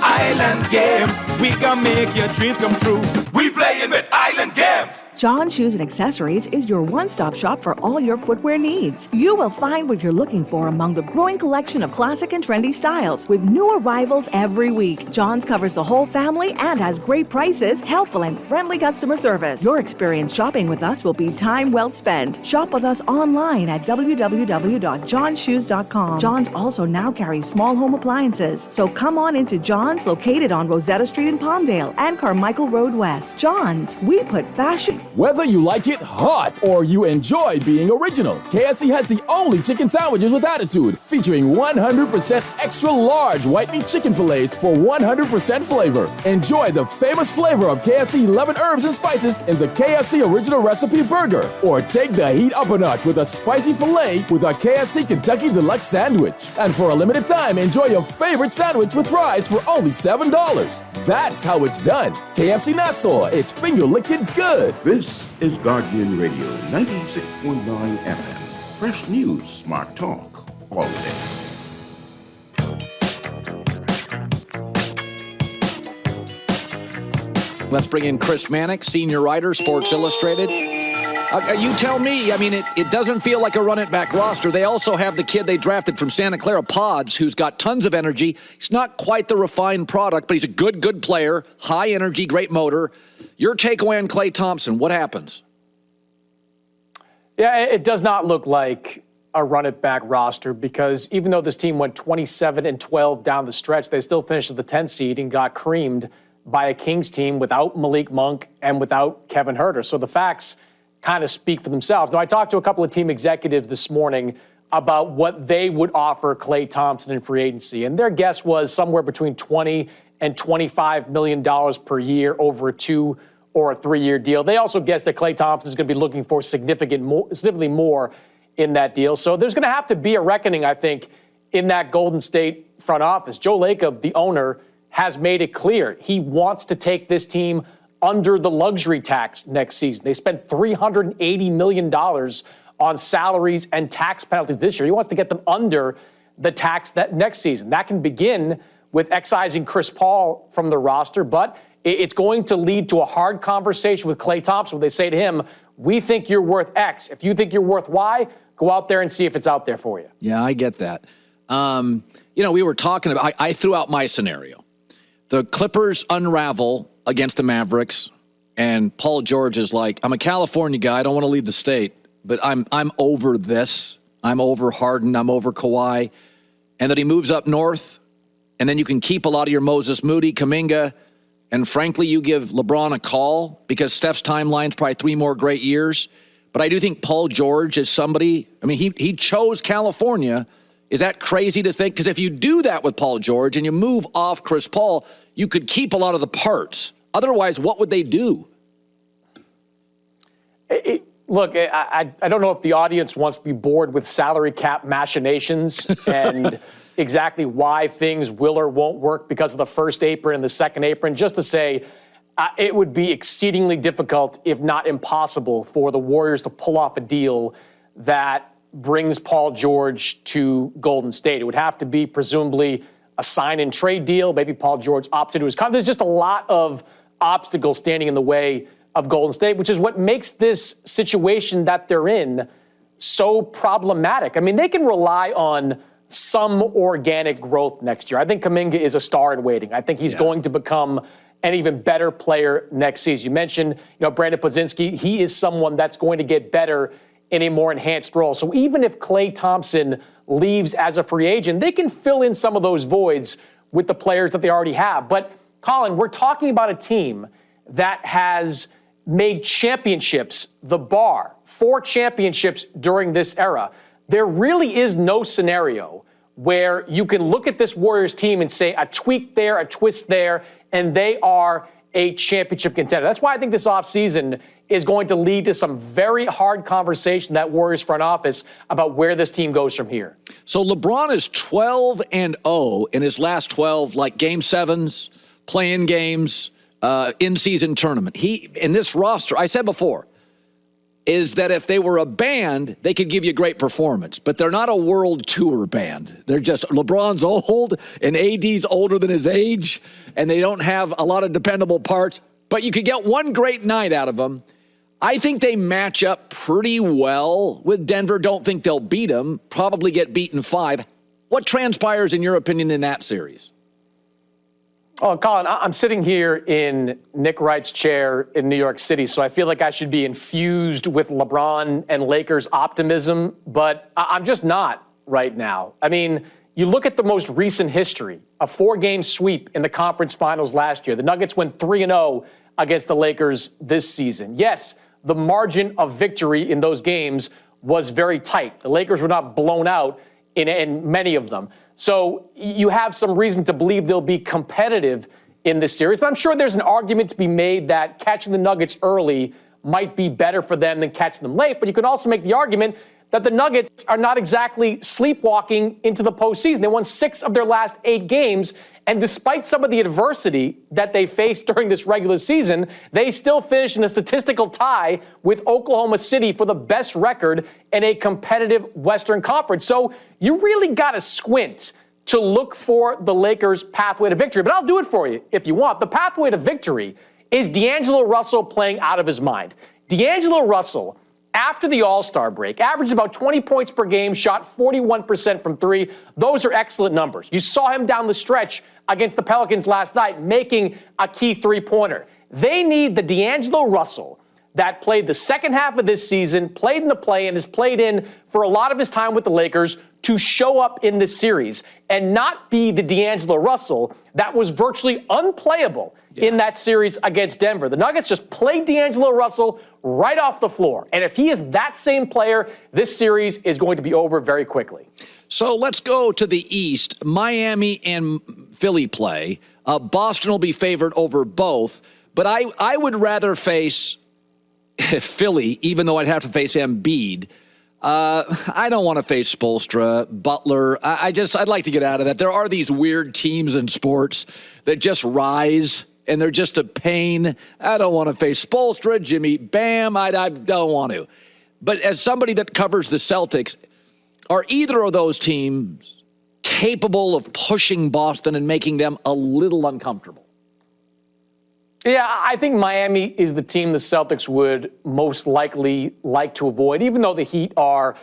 Island Games, we gonna make your dreams come true. We playing with Island Games. John Shoes and Accessories is your one-stop shop for all your footwear needs. You will find what you're looking for among the growing collection of classic and trendy styles with new arrivals every week. John's covers the whole family and has great prices, helpful and friendly customer service. Your experience shopping with us will be time well spent. Shop with us online at www.johnshoes.com. John's also now carries small home appliances. So come on into John's, located on Rosetta Street in Palmdale and Carmichael Road West. John's, we put fashion. Whether you like it hot or you enjoy being original, KFC has the only chicken sandwiches with attitude, featuring 100% extra large white meat chicken fillets for 100% flavor. Enjoy the famous flavor of KFC 11 herbs and spices in the KFC original recipe burger, or take the heat up a notch with a spicy filet with a KFC Kentucky Deluxe sandwich. And for a limited time, enjoy your favorite sandwich with fries for only $7. That's how it's done. KFC Nassau, it's finger-licking good. This is Guardian Radio 96.9 FM. Fresh news, smart talk, all day. Let's bring in Chris Mannix, senior writer, Sports Illustrated. You tell me. I mean, it doesn't feel like a run-it-back roster. They also have the kid they drafted from Santa Clara Pods, who's got tons of energy. He's not quite the refined product, but he's a good player, high energy, great motor. Your takeaway on Klay Thompson, what happens? Yeah, it does not look like a run-it-back roster, because even though this team went 27-12 down the stretch, they still finished as the 10th seed and got creamed by a Kings team without Malik Monk and without Kevin Huerter. So the facts kind of speak for themselves. Now, I talked to a couple of team executives this morning about what they would offer Klay Thompson in free agency, and their guess was somewhere between $20 and $25 million per year over a 2 or a 3-year deal. They also guessed that Klay Thompson is going to be looking for significantly more in that deal. So there's going to have to be a reckoning, I think, in that Golden State front office. Joe Lacob, the owner, has made it clear he wants to take this team under the luxury tax next season. They spent $380 million on salaries and tax penalties this year. He wants to get them under the tax that next season. That can begin with excising Chris Paul from the roster, but it's going to lead to a hard conversation with Klay Thompson where they say to him, we think you're worth X. If you think you're worth Y, go out there and see if it's out there for you. Yeah, I get that. We were talking about, I threw out my scenario. The Clippers unravel against the Mavericks, and Paul George is like, I'm a California guy, I don't want to leave the state. but I'm over this. I'm over Harden. I'm over Kawhi. And that he moves up north, and then you can keep a lot of your Moses Moody, Kuminga, and frankly, you give LeBron a call because Steph's timeline's probably 3 more great years. But I do think Paul George is somebody, I mean, he chose California. Is that crazy to think? Because if you do that with Paul George and you move off Chris Paul, you could keep a lot of the parts. Otherwise, what would they do? Look, I don't know if the audience wants to be bored with salary cap machinations and exactly why things will or won't work because of the first apron and the second apron. Just to say, it would be exceedingly difficult, if not impossible, for the Warriors to pull off a deal that brings Paul George to Golden State. It would have to be presumably a sign and trade deal. Maybe Paul George opts into his contract. There's just a lot of obstacles standing in the way of Golden State, which is what makes this situation that they're in so problematic. I mean, they can rely on some organic growth next year. I think Kuminga is a star in waiting. I think he's going to become an even better player next season. You mentioned, Brandon Podziemski. He is someone that's going to get better in a more enhanced role. So even if Klay Thompson leaves as a free agent, they can fill in some of those voids with the players that they already have. But Colin, we're talking about a team that has made championships the bar, 4 championships during this era. There really is no scenario where you can look at this Warriors team and say a tweak there, a twist there, and they are a championship contender. That's why I think this offseason is going to lead to some very hard conversation that Warriors front office about where this team goes from here. So LeBron is 12-0 in his last 12, like game 7s, play-in games, in-season tournament. He, in this roster, I said before, is that if they were a band, they could give you great performance. But they're not a world tour band. They're just, LeBron's old and AD's older than his age, and they don't have a lot of dependable parts. But you could get one great night out of them. I think they match up pretty well with Denver. Don't think they'll beat them. Probably get beaten 5. What transpires, in your opinion, in that series? Oh, Colin, I'm sitting here in Nick Wright's chair in New York City, so I feel like I should be infused with LeBron and Lakers optimism, but I'm just not right now. I mean, you look at the most recent history, a 4-game sweep in the conference finals last year. The Nuggets went 3-0 against the Lakers this season. Yes, the margin of victory in those games was very tight. The Lakers were not blown out in many of them. So you have some reason to believe they'll be competitive in this series. But I'm sure there's an argument to be made that catching the Nuggets early might be better for them than catching them late. But you can also make the argument that the Nuggets are not exactly sleepwalking into the postseason. They won 6 of their last 8 games. And despite some of the adversity that they faced during this regular season, they still finished in a statistical tie with Oklahoma City for the best record in a competitive Western Conference. So you really got to squint to look for the Lakers' pathway to victory. But I'll do it for you if you want. The pathway to victory is D'Angelo Russell playing out of his mind. D'Angelo Russell, after the All-Star break, averaged about 20 points per game, shot 41% from 3. Those are excellent numbers. You saw him down the stretch against the Pelicans last night, making a key 3-pointer. They need the D'Angelo Russell that played the second half of this season, played in the play-in, has played in for a lot of his time with the Lakers, to show up in this series and not be the D'Angelo Russell that was virtually unplayable in that series against Denver. The Nuggets just played D'Angelo Russell right off the floor. And if he is that same player, this series is going to be over very quickly. So let's go to the East. Miami and Philly play. Boston will be favored over both. But I would rather face Philly, even though I'd have to face Embiid. I don't want to face Spoelstra, Butler. I'd like to get out of that. There are these weird teams in sports that just rise, and they're just a pain. I don't want to face Spoelstra, Jimmy Bam. I don't want to. But as somebody that covers the Celtics, are either of those teams capable of pushing Boston and making them a little uncomfortable? Yeah, I think Miami is the team the Celtics would most likely like to avoid, even though the Heat are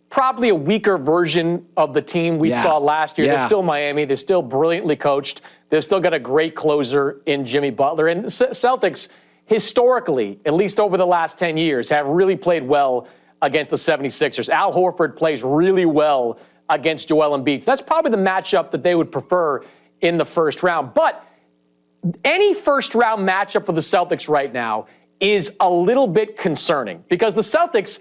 probably a weaker version of the team we saw last year. They're still Miami. They're still brilliantly coached. They've still got a great closer in Jimmy Butler. And Celtics, historically, at least over the last 10 years, have really played well against the 76ers. Al Horford plays really well against Joel Embiid. So that's probably the matchup that they would prefer in the first round. But any first-round matchup for the Celtics right now is a little bit concerning because the Celtics,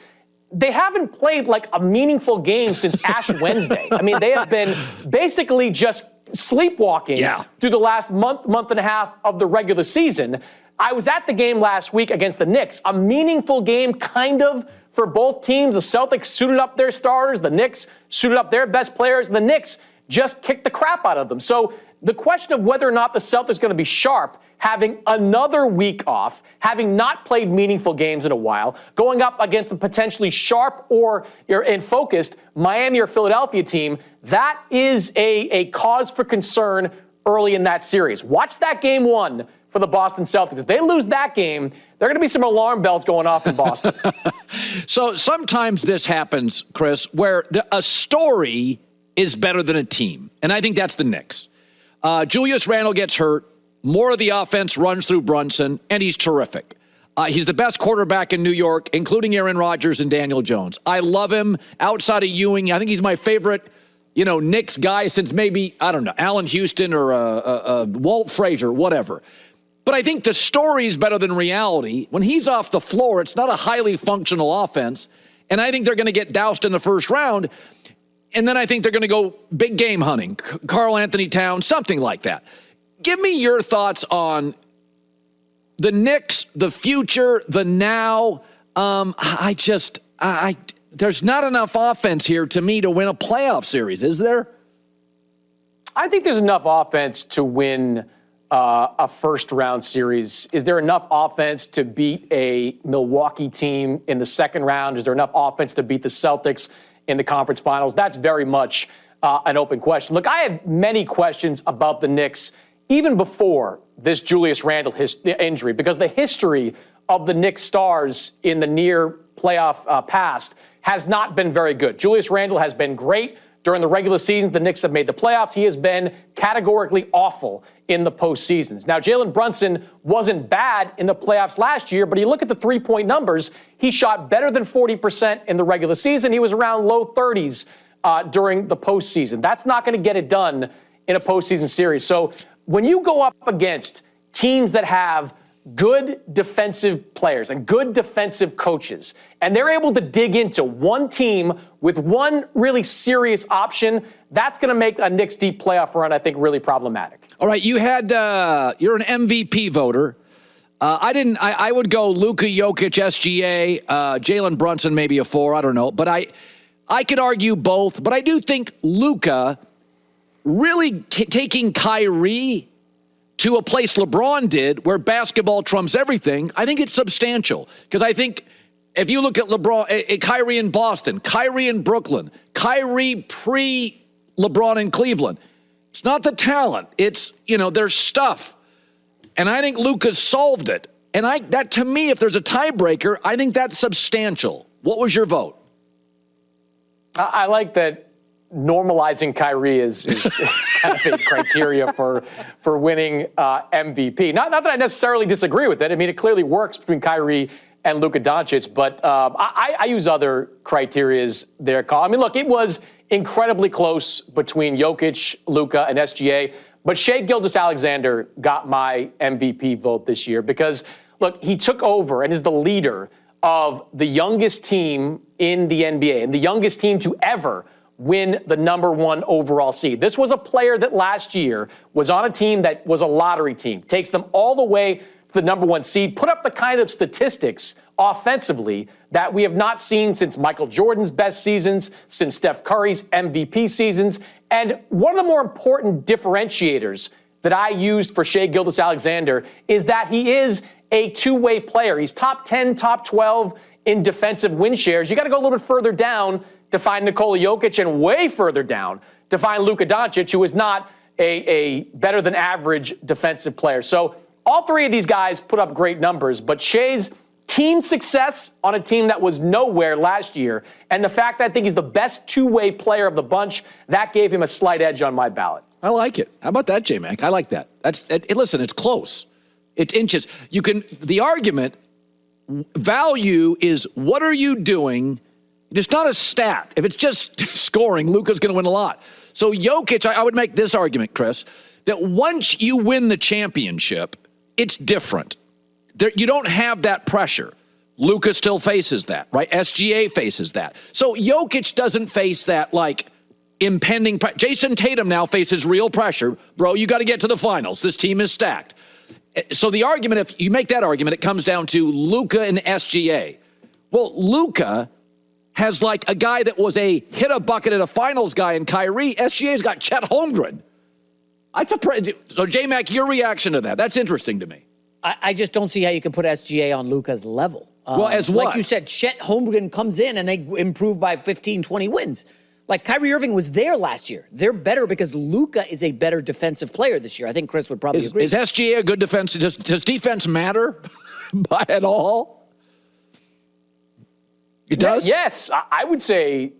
they haven't played like a meaningful game since Ash Wednesday. I mean, they have been basically just sleepwalking through the last month and a half of the regular season. I was at the game last week against the Knicks, a meaningful game kind of for both teams. The Celtics suited up their starters, the Knicks suited up their best players, and the Knicks just kicked the crap out of them. So the question of whether or not the Celtics are going to be sharp, having another week off, having not played meaningful games in a while, going up against a potentially sharp or focused Miami or Philadelphia team, that is a cause for concern early in that series. Watch that game one for the Boston Celtics. If they lose that game, there are going to be some alarm bells going off in Boston. So sometimes this happens, Chris, where a story is better than a team. And I think that's the Knicks. Julius Randle gets hurt. More of the offense runs through Brunson, and he's terrific. He's the best quarterback in New York, including Aaron Rodgers and Daniel Jones. I love him. Outside of Ewing, I think he's my favorite, Knicks guy since maybe, I don't know, Allen Houston or Walt Frazier, whatever. But I think the story is better than reality. When he's off the floor, it's not a highly functional offense, and I think they're going to get doused in the first round. And then I think they're going to go big game hunting, Karl Anthony Towns, something like that. Give me your thoughts on the Knicks, the future, the now. There's not enough offense here to me to win a playoff series, is there? I think there's enough offense to win a first-round series. Is there enough offense to beat a Milwaukee team in the second round? Is there enough offense to beat the Celtics in the conference finals? That's very much an open question. Look, I had many questions about the Knicks even before this Julius Randle injury, because the history of the Knicks stars in the near playoff past has not been very good. Julius Randle has been great during the regular season. The Knicks have made the playoffs. He has been categorically awful in the postseasons. Now, Jalen Brunson wasn't bad in the playoffs last year, but you look at the three-point numbers, he shot better than 40% in the regular season. He was around low 30s during the postseason. That's not going to get it done in a postseason series. So when you go up against teams that have good defensive players and good defensive coaches, and they're able to dig into one team with one really serious option, that's going to make a Knicks deep playoff run, I think, really problematic. All right, you're an MVP voter. I would go Luka, Jokic, SGA, Jalen Brunson, maybe a 4, I don't know. But I could argue both, but I do think Luka really taking Kyrie to a place LeBron did where basketball trumps everything, I think it's substantial. Because I think if you look at LeBron, Kyrie in Boston, Kyrie in Brooklyn, Kyrie pre-LeBron in Cleveland, it's not the talent. It's, there's stuff. And I think Luka's solved it. And that to me, if there's a tiebreaker, I think that's substantial. What was your vote? I like that normalizing Kyrie is kind of a criteria for winning MVP. Not that I necessarily disagree with it. I mean, it clearly works between Kyrie and Luka Doncic, but I use other criterias there, Carl. I mean, look, it was incredibly close between Jokic, Luka, and SGA, but Shai Gilgeous-Alexander got my MVP vote this year because, look, he took over and is the leader of the youngest team in the NBA and the youngest team to ever win the number 1 overall seed. This was a player that last year was on a team that was a lottery team, takes them all the way to the number 1 seed, put up the kind of statistics offensively that we have not seen since Michael Jordan's best seasons, since Steph Curry's MVP seasons. And one of the more important differentiators that I used for Shai Gilgeous-Alexander is that he is a two-way player. He's top 10, top 12 in defensive win shares. You got to go a little bit further down to find Nikola Jokic, and way further down to find Luka Doncic, who is not a better than average defensive player. So all three of these guys put up great numbers, but Shai's team success on a team that was nowhere last year, and the fact that I think he's the best two-way player of the bunch, that gave him a slight edge on my ballot. I like it. How about that, J-Mac? I like that. Listen, it's close. It's inches. The argument, value is what are you doing It's not a stat. If it's just scoring, Luka's going to win a lot. So Jokic, I would make this argument, Chris, that once you win the championship, it's different. You don't have that pressure. Luka still faces that, right? SGA faces that. So Jokic doesn't face that like impending pressure. Jason Tatum now faces real pressure. Bro, you got to get to the finals. This team is stacked. So the argument, if you make that argument, it comes down to Luka and SGA. Well, Luka has like a guy that was a hit a bucket at a finals guy in Kyrie. SGA's got Chet Holmgren. So, J-Mac, your reaction to that? That's interesting to me. I just don't see how you can put SGA on Luka's level. Well, as what? Like you said, Chet Holmgren comes in and they improve by 15, 20 wins. Like Kyrie Irving was there last year. They're better because Luka is a better defensive player this year. I think Chris would probably agree. Is SGA a good defense? Does defense matter at all? It does? Yes, I would say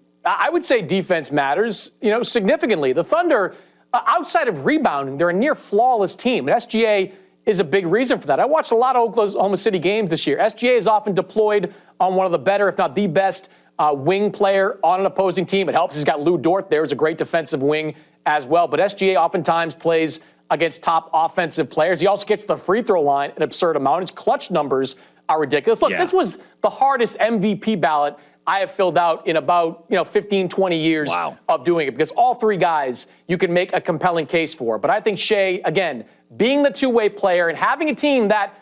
defense matters, significantly. The Thunder, outside of rebounding, they're a near flawless team. And SGA is a big reason for that. I watched a lot of Oklahoma City games this year. SGA is often deployed on one of the better, if not the best, wing player on an opposing team. It helps. He's got Lou Dort there, who's a great defensive wing as well. But SGA oftentimes plays against top offensive players. He also gets to the free throw line an absurd amount. His clutch numbers are ridiculous. Look, This was the hardest MVP ballot I have filled out in about 15, 20 years of doing it, because all three guys you can make a compelling case for. But I think Shea, again, being the two-way player and having a team that